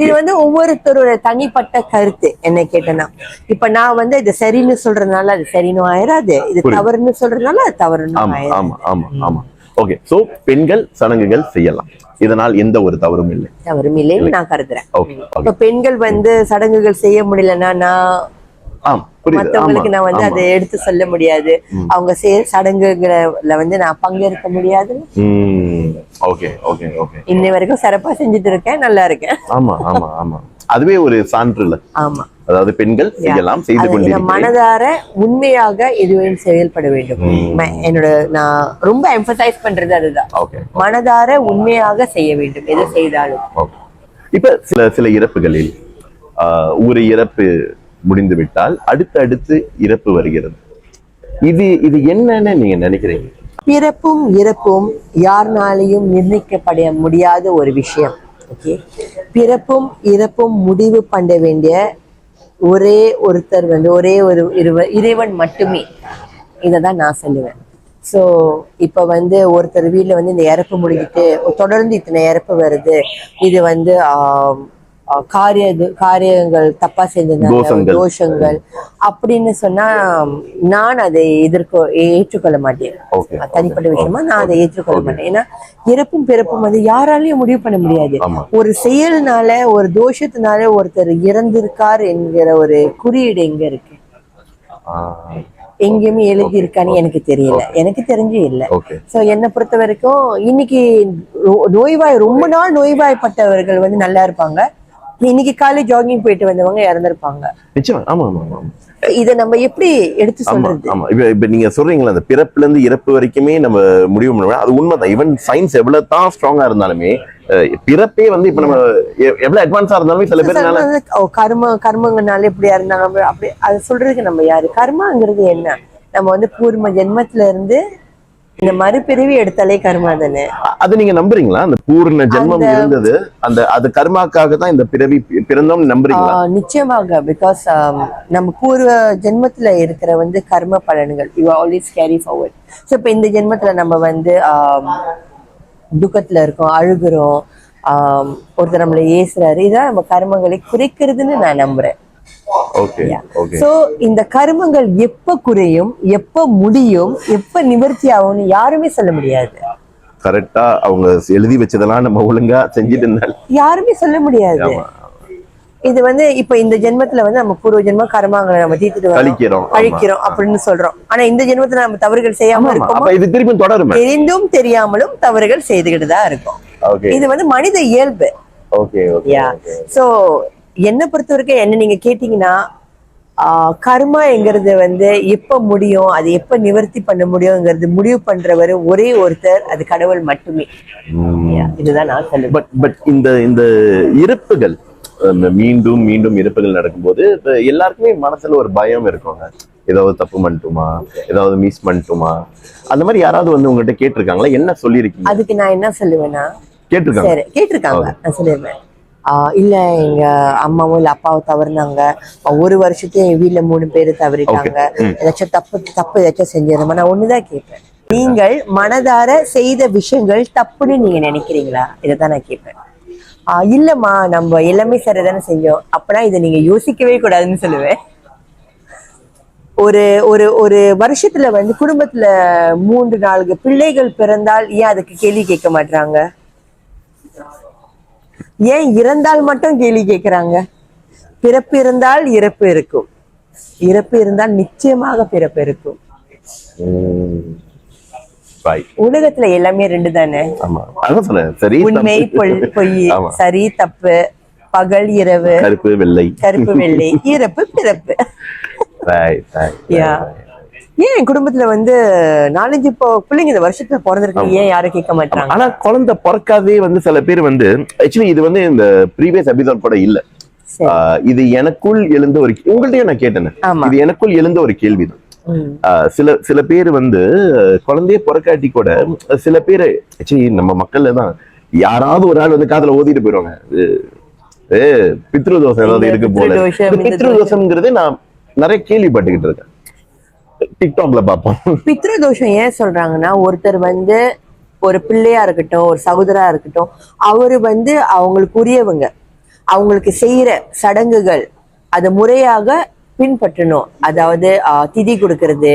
இது வந்து ஒவ்வொருத்தரோட தனிப்பட்ட கருத்து. என்ன கேட்டேன்னா, இப்ப நான் வந்து இது சரின்னு சொல்றதுனால அது சரின்னு ஆயிராது, இது தவறுன்னு சொல்றதுனால அது தவறுன்னு ஆயிராது. ஓகே, சோ பெண்கள் சடங்குகள் செய்யலாம், இதனால் எந்த ஒரு தவறும் இல்லைன்னு நான் கருதுறேன். இப்ப பெண்கள் வந்து சடங்குகள் செய்ய முடியலன்னா நான் மத்தவங்களுக்கு நான் வந்து அதை எடுத்து சொல்ல முடியாது, அவங்க சடங்குகளை வந்து நான் பங்கேற்க முடியாது. Okay okay okay. இன்னை வரைக்கும் சிறப்பா செஞ்சுட்டு இருக்கேன், நல்லா இருக்கேன். ஆமா ஆமா ஆமா. அதுவே ஒரு சான்று இல்ல. ஆமா, அதாவது பெண்கள் செய்யலாம், செய்து அது கொண்டிருக்கிறேன். மனதார உண்மையாக எதுவும் செயல்பட வேண்டும். என்னோட நான் ரொம்ப எம்பசைஸ் பண்றது அதுதான். ஓகே, மனதார உண்மையாக செய்ய வேண்டும் எது செய்தாலும். ஓகே. இப்ப சில சில இறப்புகளில் ஒரு இறப்பு முடிந்து விட்டால் அடுத்து இறப்பு வருகிறது. இது என்னன்னு நீங்க நினைக்கிறீங்க? பிறப்பும் இறப்பும் யாருனாலையும் நிர்ணயிக்கப்பட முடியாத ஒரு விஷயம். ஓகே, பிறப்பும் இறப்பும் முடிவு பண்ண வேண்டிய ஒரே ஒருத்தர் வந்து ஒரே ஒரு இறைவன் மட்டுமே. இதை தான் நான் சொல்லுவேன். ஸோ இப்போ வந்து ஒருத்தர் வீட்டில் வந்து இந்த இறப்பு முடிஞ்சிட்டு தொடர்ந்து இத்தனை இறப்பு வருது, இது வந்து காரியங்கள் தப்பா செஞ்சிருந்தாங்க, தோஷங்கள் அப்படின்னு சொன்னா நான் அதை ஏற்றுக்கொள்ள மாட்டேன். தனிப்பட்ட விஷயமா நான் அதை ஏற்றுக்கொள்ள மாட்டேன். ஏன்னா இறப்பும் பிறப்பும் வந்து யாராலையும் முடிவு பண்ண முடியாது. ஒரு செயல்னால ஒரு தோஷத்தினால ஒருத்தர் இறந்திருக்கார் என்கிற ஒரு குறியீடு எங்க இருக்கு? எங்கேயுமே எழுதி இருக்கான்னு எனக்கு தெரியல, எனக்கு தெரிஞ்சு இல்லை. சோ என்னை பொறுத்த வரைக்கும் இன்னைக்கு ரொம்ப நாள் நோய்வாய்ப்பட்டவர்கள் வந்து நல்லா இருப்பாங்க, இன்னைக்கு காலையில் ஜாகிங் போயிட்டு வந்தவங்க இறந்திருப்பாங்க. இதை நம்ம எப்படி எடுத்து சொல்றது? இப்ப நீங்க சொல்றீங்களா, அந்த பிறப்புல இருந்து இறப்பு வரைக்குமே நம்ம முடிவு பண்ணுவோம், அது உண்மைதான். ஈவன் சயின்ஸ் எவ்வளவு தான் ஸ்ட்ராங்கா இருந்தாலுமே பிறப்பே வந்து இப்ப நம்ம எவ்வளவு அட்வான்ஸா இருந்தாலுமே சில பேர் கர்மங்கனால இப்படியா இருந்தாங்க அப்படி அது சொல்றதுக்கு நம்ம யாரு? கர்மாங்கிறது என்ன? நம்ம வந்து பூர்வ ஜென்மத்துல இருந்து இந்த மறுபிறவி எடுத்தாலே கர்மா தானே. அது நீங்க நம்புறீங்களா? அந்த பூர்ண ஜென்மம் இருந்தது, அது கர்மாக்காக தான் இந்த பிறவி பிறந்தோம் நம்புறீங்களா? நிச்சயமாக. பிகாஸ் நம்ம பூர்வ ஜென்மத்துல இருக்கிற வந்து கர்ம பலன்கள் you always carry forward. So இப்போ இந்த ஜென்மத்துல நம்ம வந்து துக்கத்துல இருக்கோம், அழுகுறோம், ஒருத்தர் நம்மளை ஏசுறாரு, இதான் நம்ம கர்மங்களை குறைக்கிறதுன்னு நான் நம்புறேன். சோ இந்த கர்மங்கள் எப்ப குறையும், எப்ப முடியும், எப்ப நிவர்த்தி ஆகும்னு யாருமே சொல்ல முடியாது. கரெக்டா அவங்க எழுதி வச்சதெல்லாம் நம்ம ஒழுங்கா செஞ்சுட்டு இருந்தால் யாருமே சொல்ல முடியாது. இது வந்து இப்ப இந்த ஜென்மத்துல வந்து நம்ம பூர்வ ஜென்ம கர்மாங்களை நம்ம தீர்த்துட்டு கழிக்கிறோம் அப்படின்னு சொல்றோம். ஆனா இந்த ஜென்மத்துல நம்ம தவறுகள் செய்யாம இருக்கோம், இது திருப்பி தொடரும், தெரிந்தும் தெரியாமலும் தவறுகள் செய்துகிட்டு தான் இருக்கும். இது வந்து மனித இயல்பு. சோ என்னை பொறுத்த வரைக்கும் என்ன நீங்க கேட்டீங்கன்னா, கர்மாங்கிறது வந்து எப்ப முடியும், அது எப்ப நிவர்த்தி பண்ண முடியுங்கிறது முடிவு பண்றவர் ஒரே ஒருத்தர், அது கடவுள் மட்டுமே. இதுதான் நான் சொல்லுவேன். பட் இந்த இறப்புகள் மீண்டும் மீண்டும் இறப்புகள் நடக்கும்போது எல்லாருக்குமே மனசுல ஒரு பயம் இருக்குங்க. ஏதாவது தப்பு பண்ணிட்டுமா, ஏதாவது மிஸ் பண்ணிட்டுமா, அந்த மாதிரி யாராவது வந்து உங்ககிட்ட கேட்டிருக்காங்களா? என்ன சொல்லியிருக்கீங்க? அதுக்கு நான் என்ன சொல்லுவேன்னா, கேட்டிருக்காங்க நான் சொல்லிடுவேன். இல்ல எங்க அம்மாவும் இல்ல அப்பாவும் தவறுனாங்க, ஒரு வருஷத்தையும் என் வீட்டுல 3 பேரு தவறிட்டாங்க, ஏதாச்சும் தப்பு ஏதாச்சும் செஞ்சிருந்தோமா, நான் ஒண்ணுதான் கேட்பேன், நீங்கள் மனதார செய்த விஷயங்கள் தப்புன்னு நீங்க நினைக்கிறீங்களா? இதைதான் நான் கேட்பேன். இல்லம்மா நம்ம எல்லாமே சரிதானே செஞ்சோம், அப்பனா இதை நீங்க யோசிக்கவே கூடாதுன்னு சொல்லுவேன். ஒரு ஒரு ஒரு வருஷத்துல வந்து குடும்பத்துல 3-4 பிள்ளைகள் பிறந்தால் ஏன் அதுக்கு கேள்வி கேட்க மாட்டாங்க? ஏன் இறந்தால் மட்டும் கேள்வி கேட்கிறாங்க? பிறப்பு இருந்தால் இறப்பு இருக்கும், இறப்பு இருந்தால் நிச்சயமாக பிறப்பு இருக்கும். உலகத்துல எல்லாமே 2 தானே. உண்மை பொய், சரி தப்பு, பகல் இரவு, கருப்பு வெள்ளை, இறப்பு பிறப்பு. ஏன் குடும்பத்துல வந்து 4-5 பிள்ளைங்க இந்த வருஷத்துல பிறந்திருக்கு, ஏன் யாரும் கேட்க மாட்டாங்க? ஆனா குழந்தை பிறக்காதே வந்து சில பேர் வந்து ஆக்சுவலி இது வந்து இந்த ப்ரீவியஸ் எபிசோட் கூட இல்ல, இது எனக்குள் எழுந்த ஒரு, உங்கள்கிட்டயும் நான் கேட்டேன், இது எனக்குள் எழுந்த ஒரு கேள்விதான். சில பேர் வந்து குழந்தைய பிறக்காட்டி கூட சில பேர் ஆக்சுவலி நம்ம மக்கள்ல தான் யாராவது ஒரு ஆள் வந்து காதுல ஓதிட்டு போயிடுவாங்க, பித்ரு தோஷம் ஏதாவது இருக்கு போல. பித்ரு தோஷம்ங்கிறது நான் நிறைய கேள்விப்பட்டுக்கிட்டு இருக்கேன், டிக்டாக்ல பாப்போம். பித்ரு தோஷம் ஏன் சொல்றாங்கன்னா, ஒருத்தர் வந்து ஒரு பிள்ளையா இருக்கட்டும், ஒரு சகோதரா இருக்கட்டும், அவரு வந்து அவங்களுக்கு உரியவங்க, அவங்களுக்கு செய்யற சடங்குகள் அதை முறையாக பின்பற்றணும். அதாவது திதி கொடுக்கறது,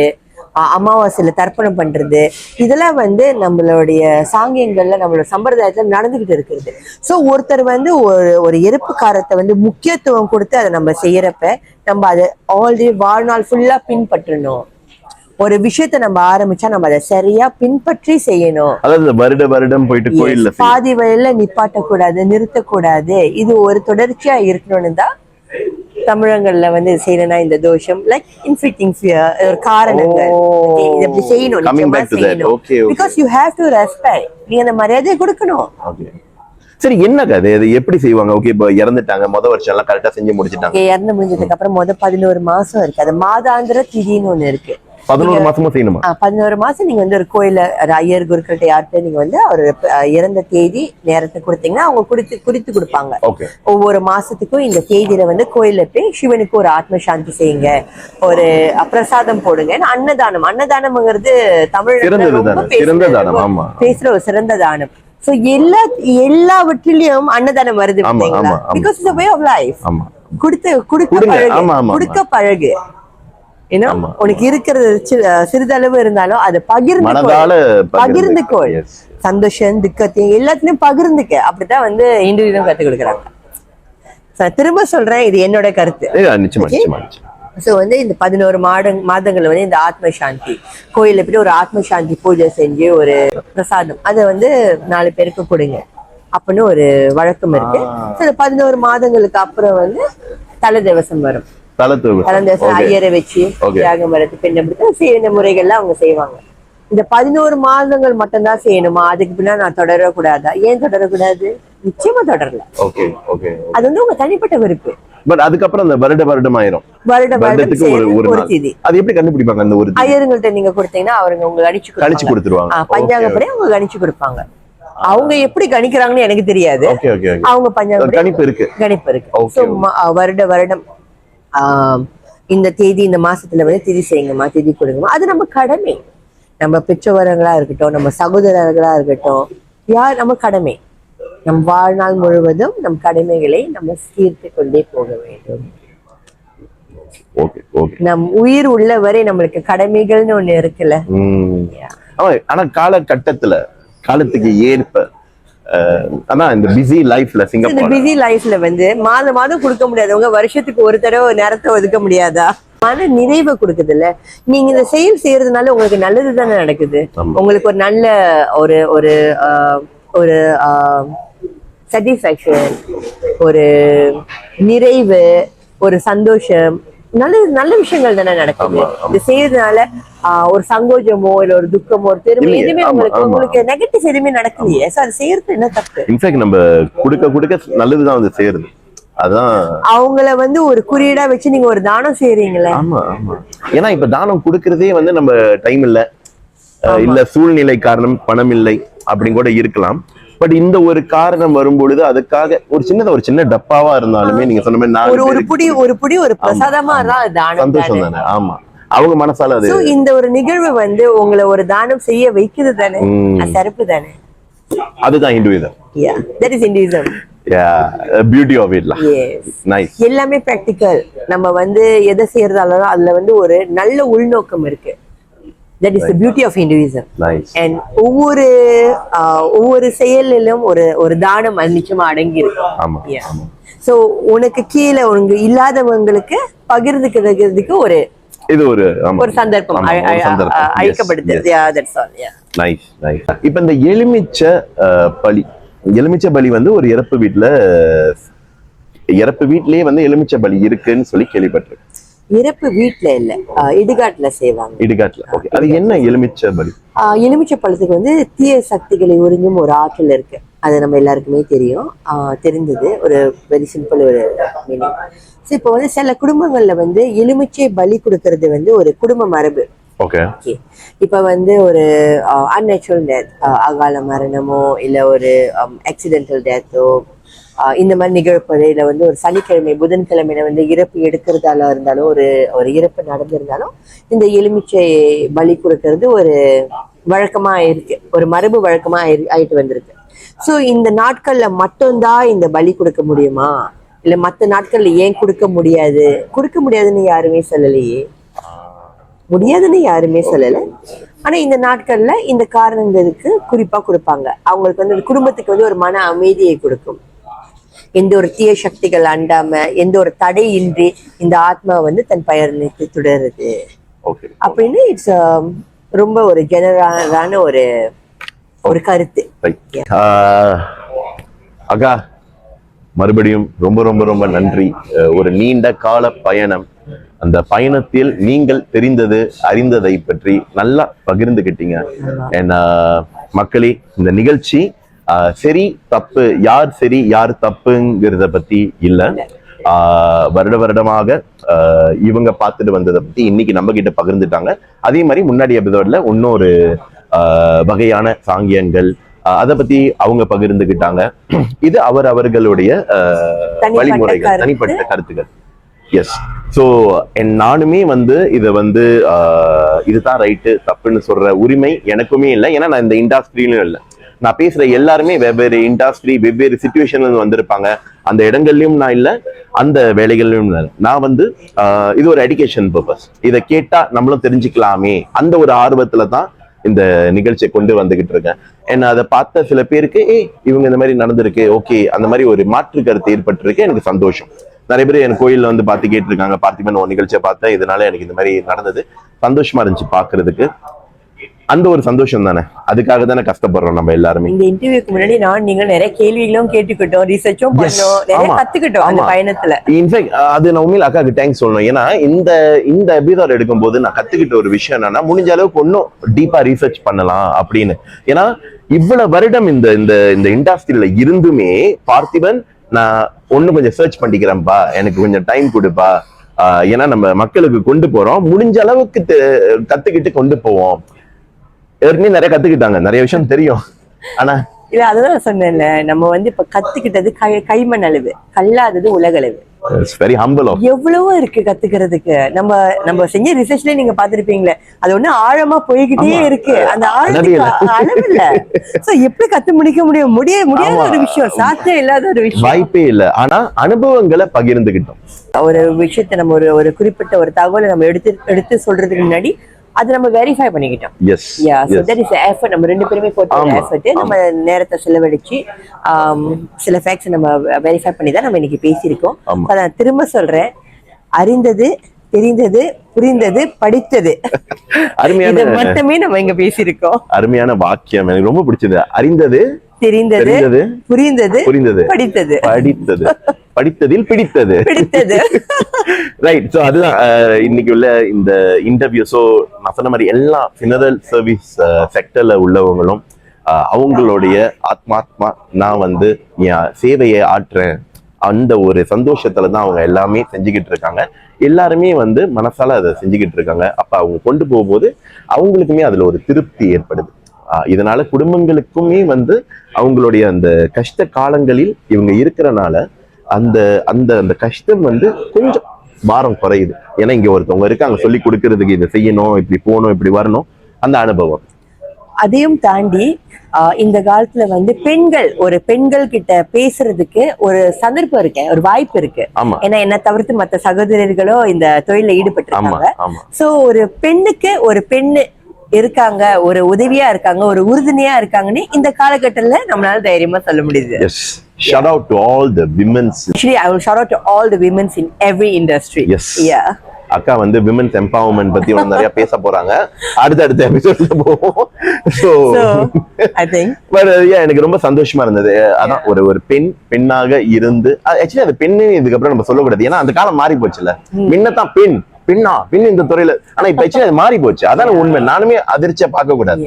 அமாவாசையில தர்ப்பணம் பண்றது, இதெல்லாம் வந்து நம்மளுடைய சாங்கியங்கள்ல நம்மளோட சம்பிரதாயத்துல நடந்துகிட்டு இருக்கிறது. சோ ஒருத்தர் வந்து ஒரு இறப்பு காரத்தை வந்து முக்கியத்துவம் கொடுத்து அதை நம்ம செய்யறப்ப நம்ம அதை ஆல்ரெடி வாழ்நாள் ஃபுல்லா பின்பற்றணும். ஒரு விஷயத்த நம்ம ஆரம்பிச்சா நம்ம அதை சரியா பின்பற்றி செய்யணும். அதாவது வருடம் போயிட்டு கோயில்ல பாதி வயல்ல நிப்பாட்டக்கூடாது, நிறுத்தக்கூடாது. இது ஒரு தொடர்ச்சியா இருக்கணும்னு தான் தமிழங்கள்ல வந்து செய்யணும்னா இந்த தோஷம் லைக் இன்ஃபிட்டிங் ஒரு காரணங்கள். இதை எப்படி செய்யணும், நிச்சயமா செய்யணும். Because you have to respect. நீங்க அந்த மரியாதையை கொடுக்கணும். சரி, என்ன கதை இது, எப்படி செய்வாங்க? ஓகே, இப்போ இறந்துட்டாங்க, வருஷம் எல்லாம் கரெக்டா செஞ்சு முடிச்சிட்டாங்க. இறந்து முடிஞ்சதுக்கு அப்புறம் 11 மாசம் இருக்கு. அது மாதாந்திர திதின்னு ஒண்ணு இருக்கு. 11 மாசமும் செய்யணுமா? 11 மாசம் நீங்க வந்து ஒரு கோயில ஐயர் குருக்கள்கிட்ட யார்கிட்ட நீங்க வந்து அவர் இறந்த தேதி நேரத்தை கொடுத்தீங்கன்னா அவங்க குறித்து கொடுப்பாங்க. ஒவ்வொரு மாசத்துக்கும் இந்த தேதியில வந்து கோயில போய் சிவனுக்கு ஒரு ஆத்ம சாந்தி செய்யுங்க, ஒரு பிரசாதம் போடுங்க. அன்னதானம்ங்கிறது தமிழ் பேசுற ஒரு சிறந்த தானம். சோ எல்லாவற்றிலயும் அன்னதானம் வருது. Because it's a way of life. கொடுக்க பழகு. உனக்கு இருக்கிறது சிறிதளவு இருந்தாலும் அது பகிர்ந்துக்கோ. சந்தோஷம், துக்கத்தையும் எல்லாத்துலயும் பகிர்ந்துக்க. அப்படித்தான் வந்து இந்துவிதம் கத்துக் கொடுக்குறாங்க. திரும்ப சொல்றேன், இது என்னோட கருத்து. சோ வந்து இந்த 11 மாதங்கள் வந்து இந்த ஆத்ம சாந்தி கோயில போய் ஒரு ஆத்ம சாந்தி பூஜை செஞ்சு ஒரு பிரசாதம் அதை வந்து 4 பேருக்கு கொடுங்க அப்படின்னு ஒரு வழக்கம் இருக்கு. 11 மாதங்களுக்கு அப்புறம் வந்து தலை திவசம் வரும். ஐயரை வச்சு தியாகம் வரது செய்யற முறைகள்லாம் அவங்க செய்வாங்க. இந்த 11 மாதங்கள் மட்டும்தான் செய்யணுமா? அதுக்கு பின்னா நான் தொடரக்கூடாதா? ஏன் தொடரக்கூடாது? நிச்சயமா தொடரல. அது வந்து உங்க தனிப்பட்ட விருப்பு. பட் அதுக்கப்புறம் அந்த வருடம் ஆயிரும். வருடத்துக்கு ஒரு தேதி. அது எப்படி கண்டுபிடிப்பாங்க? அந்த ஒரு ஐயருங்கள்ட்ட நீங்க கொடுத்தீங்கன்னா அவங்க உங்களுக்கு கணிச்சு கொடுத்துருவாங்க. பஞ்சாங்கப்படி அவங்க கணிச்சு கொடுப்பாங்க. அவங்க எப்படி கணிக்கிறாங்கன்னு எனக்கு தெரியாது. அவங்க பஞ்சாங்கப்படி கணிப்பு இருக்கு. வருடம் இந்த தேதி இந்த மாசத்துல வந்து திதி செய்யுங்கம்மா, திதி கொடுங்கம்மா. அது நம்ம கடமை. நம்ம பெற்றவர்களா இருக்கட்டும், நம்ம சகோதரர்களா இருக்கட்டும், நம்ம கடமை. நம் வாழ்நாள் முழுவதும் நம் கடமைகளை நம்ம தீர்த்து கொண்டே போக வேண்டும். நம் உயிர் உள்ள வரை நம்மளுக்கு கடமைகள்னு ஒண்ணு இருக்குல்ல. ஆனா காலத்துக்கு ஏற்ப இந்த பிஸி லைஃப்ல வந்து மாதம் கொடுக்க முடியாதவங்க வருஷத்துக்கு ஒரு தடவை நேரத்தை ஒதுக்க முடியாதா? மன நிறைவை கொடுக்குது இல்ல. நீங்க இந்த செயல் செய்யறதுனால உங்களுக்கு நல்லது தானே நடக்குது. உங்களுக்கு ஒரு நல்ல ஒரு சாட்டிஸ்ஃபேக்ஷன், ஒரு நிறைவு, ஒரு சந்தோஷம், நல்ல விஷயங்கள் தானே நடக்குது. இது செய்யறதுனால ஒரு சங்கோஜமோ இல்ல ஒரு துக்கமோ ஒரு பெருமை எதுவுமே உங்களுக்கு நெகட்டிவ் எதுவுமே நடக்கலையே. அது செய்யறது என்ன தப்பு? இன்ஃபேக்ட் நம்ம கொடுக்க நல்லதுதான் வந்து செய்யறது. அதான் அவங்கள வந்து ஒரு குறியீடா வச்சு நீங்க ஒரு தானம் செய்யறீங்களே. ஏன்னா இப்ப தானம் கொடுக்கறதே வந்து நம்ம டைம் இல்ல சூழ்நிலை காரணம், பணம் இல்லை அப்படின்னு கூட இருக்கலாம். பட் இந்த ஒரு காரணம் வரும்பொழுது அதுக்காக ஒரு சின்ன டப்பாவா இருந்தாலுமே நீங்க சொன்ன மாதிரி ஒரு புடி ஒரு பிரசாதமா சந்தோஷம் தானே. ஆமா, அவங்க மனசால அது இந்த ஒரு நிகழ்வு வந்து உங்களை ஒரு தானம் செய்ய வைக்கிறது தானே, சிறப்பு தானே. அதுதான் Hinduism. That is Hinduism. Beauty of it. Nice. எல்லாமே பிராக்டிகல். நம்ம வந்து எதை செய்யறதாலும் அதுல வந்து ஒரு நல்ல உள்நோக்கம் இருக்கு. That is the beauty of Hinduism. Nice. And ஒவ்வொரு செயலிலும் ஒரு தானம் நிச்சயமா அடங்கி இருக்கு. சோ உனக்கு கீழே உனக்கு இல்லாதவங்களுக்கு பகிர்ந்துக்கிறதுக்கு இது ஒரு சந்தர்ப்பம் அழைக்கப்படுது. நைஸ். இப்ப இந்த எலுமிச்சை பலி வந்து ஒரு இறப்பு வீட்லயே வந்து எலுமிச்சை பலி இருக்குன்னு சொல்லி கேள்விப்பட்டிருக்கேன். இறப்பு வீட்டுல இல்ல, இடுகாட்டுல செய்வாங்க. இடுகாட்டுல. ஓகே. அது என்ன எலுமிச்சை பலி? எலுமிச்சை பழத்துக்கு வந்து தீய சக்திகளை உறிஞ்சும் ஒரு ஆற்றல் இருக்கு. அது நம்ம எல்லாருக்குமே தெரிஞ்சது. ஒரு வெரி சிம்பிள் ஒரு மீனிங். இப்போ வந்து சில குடும்பங்கள்ல வந்து எலுமிச்சை பலி கொடுக்கறது வந்து ஒரு குடும்ப மரபு. ஓகே. இப்ப வந்து ஒரு அன்நேச்சுரல் டெத், அகால மரணமோ இல்ல ஒரு ஆக்சிடென்டல் டெத்தோ இந்த மாதிரி நிகழ்ப்பது, இல்ல வந்து ஒரு சனிக்கிழமை புதன்கிழமையில வந்து இறப்பு எடுக்கிறதால இருந்தாலும் ஒரு இறப்பு நடந்திருந்தாலும் இந்த எலுமிச்சை பலி கொடுக்கறது ஒரு வழக்கமா இருக்கு, ஒரு மரபு வழக்கமா ஆயிட்டு வந்திருக்கு. சோ இந்த நாட்கள்ல மட்டும்தான் இந்த பலி கொடுக்க முடியுமா, இல்ல மத்த நாட்கள்ல ஏன் கொடுக்க முடியாதுன்னு யாருமே சொல்லலையே. முடியாதுன்னு யாருமே சொல்லல. ஆனா இந்த நாட்கள்ல இந்த காரணங்களுக்கு குறிப்பா கொடுப்பாங்க. அவங்களுக்கு வந்து குடும்பத்துக்கு வந்து ஒரு மன அமைதியை கொடுக்கும். எந்த ஒரு தீய சக்திகள் அண்டாம, எந்த ஒரு தடையின்றி இந்த ஆத்மா வந்து தன் பயணத்தை தொடருது. ஓகே. அப்படின்னு இட்ஸ் ரொம்ப ஒரு ஜெனரலான ஒரு கருத்து. அக்கா மறுபடியும் ரொம்ப ரொம்ப ரொம்ப நன்றி. ஒரு நீண்ட கால பயணம், அந்த பயணத்தில் நீங்கள் தெரிந்தது அறிந்ததை பற்றி நல்லா பகிர்ந்துகிட்டீங்க. மக்களே, இந்த நிகழ்ச்சி சரி தப்பு, யார் சரி யார் தப்புங்கிறத பத்தி இல்ல, வருடமாக இவங்க பார்த்துட்டு வந்ததை பத்தி இன்னைக்கு நம்ம கிட்ட பகிர்ந்துட்டாங்க. அதே மாதிரி முன்னாடி எபிசோட்ல இன்னொரு வகையான சாங்கியங்கள் அதை பத்தி அவங்க பகிர்ந்துகிட்டாங்க. இது அவர்களுடைய வழிமுறைகள், தனிப்பட்ட கருத்துக்கள். எஸ். ஸோ நானுமே இதை இதுதான் ரைட்டு தப்புன்னு சொல்ற உரிமை எனக்குமே இல்லை. ஏன்னா நான் இந்த இண்டஸ்ட்ரியிலும் இல்லை. நான் பேசுற எல்லாருமே வெவ்வேறு இண்டஸ்ட்ரி, வெவ்வேறு சிச்சுவேஷன்ல வந்திருப்பாங்க. அந்த இடங்கள்லயும் நான் இல்லை, அந்த வேலைகள்லயும் இல்லை. நான் இது ஒரு எஜுகேஷன் பர்பஸ். இதை கேட்டா நம்மளும் தெரிஞ்சுக்கலாமே, அந்த ஒரு ஆர்வத்துல தான் இந்த நிகழ்ச்சியை கொண்டு வந்துகிட்டு இருக்கேன். என்ன அதை பார்த்த சில பேருக்கு இவங்க இந்த மாதிரி நடந்திருக்கு, ஓகே, அந்த மாதிரி ஒரு மாற்று கருத்து ஏற்பட்டிருக்கு, எனக்கு சந்தோஷம். நிறைய பேர் என் கோயில்ல பார்த்து கேட்டிருக்காங்க, பார்த்திபன் ஒரு நிகழ்ச்சியை பார்த்தேன், இதனால எனக்கு இந்த மாதிரி நடந்தது, சந்தோஷமா இருந்துச்சு பாக்குறதுக்கு. அந்த ஒரு சந்தோஷம் தானே, அதுக்காக தானே கஷ்டப்படுறோம் நம்ம எல்லாருமே. இந்த இன்டர்வியூக்கு முன்னாடி நீங்க நிறைய கேள்விகளும் கேட்டுக்கிட்டோம், ரிசர்ச்சும் பண்ணோம், நிறைய கத்துக்கிட்டோம் அந்த பயணத்துல. இன்ஃபேக்ட் அது நான் உண்மையில அக்காவுக்கு தேங்க்ஸ் சொல்லணும். ஏன்னா இந்த எபிசோட் எடுக்கும் போது நான் கத்துக்கிட்ட ஒரு விஷயம் என்னன்னா, முடிஞ்ச அளவுக்கு இன்னும் டீப்பா ரிசர்ச் பண்ணலாம் அப்படின்னு. ஏன்னா இவ்வளவு வருடம் இந்த இந்த இண்டஸ்ட்ரியில இருந்துமே பார்த்திபன், நான் ஒண்ணு கொஞ்சம் சர்ச் பண்ணிக்கிறேன்ப்பா, எனக்கு கொஞ்சம் டைம் கொடுப்பா, ஏன்னா நம்ம மக்களுக்கு கொண்டு போறோம், முடிஞ்ச அளவுக்கு கத்துக்கிட்டு கொண்டு போவோம். ஏற்கனவே நிறைய கத்துக்கிட்டாங்க, நிறைய விஷயம் தெரியும். ஆனா இல்ல, அதுதான் சொன்னேன்ல, நம்ம இப்ப கத்துக்கிட்டது கைமண் அளவு, கல்லாதது உலகளவு. Very humble. எவ்வளவோ இருக்கு கத்துக்கிறதுக்கு. நம்ம செஞ்ச ரிசர்ச்லயே நீங்க பாத்துருப்பீங்களே, அது ஒண்ணு ஆழமா போய்கிட்டே இருக்கு. அந்த அளவு இல்ல. சோ எப்படி கத்து முடியாத ஒரு விஷயம், சாத்தியம் இல்லாத ஒரு விஷயம், வாய்ப்பே இல்ல. ஆனா அனுபவங்களை பகிர்ந்துகிட்டோம். ஒரு விஷயத்தை நம்ம ஒரு குறிப்பிட்ட ஒரு தகவலை நம்ம எடுத்து சொல்றதுக்கு முன்னாடி அது நம்ம வெரிஃபை பண்ணிக்கிட்டோம். Yes. Yeah, so that is effort. நம்ம ரெண்டு பேருமே போட்ட எஃபர்ட். நம்ம நேரத்தை செலவழிச்சு சில ஃபேக்ட்ஸ் நம்ம வெரிஃபை பண்ணி தான் நம்ம இன்னைக்கு பேசியிருக்கோம். நான் திரும்ப சொல்றேன், அறிந்தது, தெரிந்தது, புரிந்தது, படித்தது, இது மட்டுமே நம்ம இங்க பேசியிருக்கோம். அருமையான வாக்கியம், எனக்கு ரொம்ப பிடிச்சது. அறிந்தது, தெரிந்தது, புரிந்தது, படித்தது, படித்ததில் பிடித்தது. ரைட். சோ அதுதான் இன்னைக்கு உள்ள இந்த இன்டர்வியூ. சோ நான் சொன்ன மாதிரி எல்லா ஃபினரல் சர்வீஸ் செக்டர்ல உள்ளவங்களும் அவங்களுடைய ஆத்மாத்மா, நான் என் சேவையை ஆற்றுறேன், அந்த ஒரு சந்தோஷத்துல தான் அவங்க எல்லாமே செஞ்சுக்கிட்டு இருக்காங்க. எல்லாருமே மனசால அதை செஞ்சுக்கிட்டு இருக்காங்க. அப்ப அவங்க கொண்டு போகும்போது அவங்களுக்குமே அதுல ஒரு திருப்தி ஏற்படுது. இதனால குடும்பங்களுக்குமே அவங்களுடைய அந்த கஷ்ட காலங்களில் இவங்க இருக்கிறனால அந்த அந்த அந்த கஷ்டம் கொஞ்சம் பாரம் குறையுது. ஏன்னா இங்க ஒருத்தவங்க இருக்காங்க சொல்லி கொடுக்கறதுக்கு, இதை செய்யணும், இப்படி போகணும், இப்படி வரணும், அந்த அனுபவம். அதையும் தாண்டி இந்த காலத்துல பெண்கள் கிட்ட பேசுறதுக்கு ஒரு சந்தர்ப்பம் இருக்கு, ஒரு வாய்ப்பு இருக்கு. ஏன்னா என்ன தவிர்த்து மற்ற சகோதரர்களோ இந்த தொழில ஈடுபட்டிருக்காங்க. சோ ஒரு பெண்ணுக்கு ஒரு பெண்ணு இருக்காங்க, ஒரு உதவியா இருக்காங்க, ஒரு உறுதுணையா இருக்காங்கன்னு இந்த காலகட்டத்துல நம்மளால தைரியமா சொல்ல முடியுது. Yes. Shout out to all the women's. Actually, I will shout out to all the women's in every industry. Yes. Yeah. அக்கா விமென்ஸ் எம்பவர்மெண்ட் பத்தி நிறைய பேச போறாங்க, அடுத்த எபிசோட்ல போவோம். So I think எனக்கு ரொம்ப சந்தோஷமா இருந்தது. அதான் ஒரு பெண்ணாக இருந்து, ஆக்சுவலி அது பெண்ணு இதுக்கப்புறம் நம்ம சொல்லக்கூடாது, ஏன்னா அந்த காலம் மாறி போச்சுல. முன்னதான் பெண் இந்த துறையில, ஆனா இப்ப அது மாறி போச்சு. அதான உண்மை. நானுமே அதிர்ச்சியா பார்க்க கூடாது.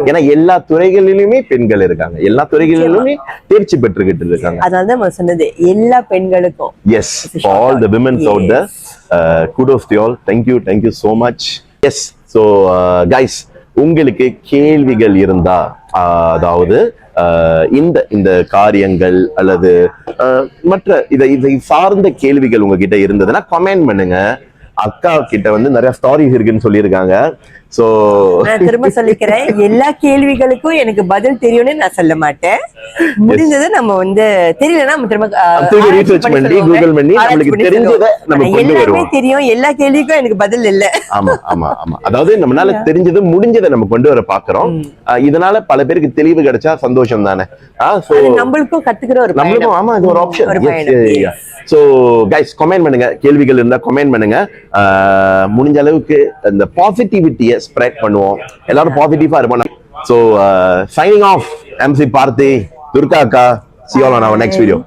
ஏன்னா எல்லா துறைகளிலுமே பெண்கள் இருக்காங்க, எல்லா துறைகளிலுமே தேர்ச்சி பெற்றுக்கிட்டு இருக்காங்க. அதனாலதான் சொன்னது எல்லா பெண்களுக்கும். Yes, for all the women out there, kudos to you all. Thank you so much. Yes, so guys, உங்களுக்கு கேள்விகள் இருந்தா, அதாவது இந்த காரியங்கள் அல்லது மற்ற இதை சார்ந்த கேள்விகள் உங்ககிட்ட இருந்ததுன்னா கமெண்ட் பண்ணுங்க. அக்கா கிட்ட நிறைய ஸ்டாரிஸ் இருக்குன்னு சொல்லியிருக்காங்க. சோ நான் திரும்ப சொல்லிக்கிறேன், எல்லா கேள்விகளுக்கும் எனக்கு பதில் தெரியும்னு நான் சொல்ல மாட்டேன். முடிஞ்சது நம்ம தெரியலன்னா நம்ம திரும்ப ரீசர்ச் பண்ணி கூகுள் பண்ணி நமக்கு தெரிஞ்சதை நம்ம கொண்டு வருவோம். தெரியும், எல்லா கேள்விக்கும் எனக்கு பதில் இல்ல. ஆமா. அதாவது நம்மளால தெரிஞ்சது முடிஞ்சதை நம்ம கொண்டு வர பாக்குறோம். இதனால பல பேருக்கு தெளிவு கிடைச்சா சந்தோஷம் தானே. நம்மளுக்கும் கத்துக்கிற ஒரு நம்மளுக்கும். ஆமா, இது ஒரு ஆப்ஷன். ஸோ கைஸ் கமெண்ட் பண்ணுங்க, கேள்விகள் இருந்தா கமெண்ட் பண்ணுங்க. முடிஞ்ச அளவுக்கு இந்த பாசிட்டிவிட்டியை ஸ்ப்ரெட் பண்ணுவோம், எல்லாரும் பாசிட்டிவா இருப்போம். ஸோ சைனிங் ஆஃப், MC பார்த்தி, துர்கா அக்கா. See you all on our next video.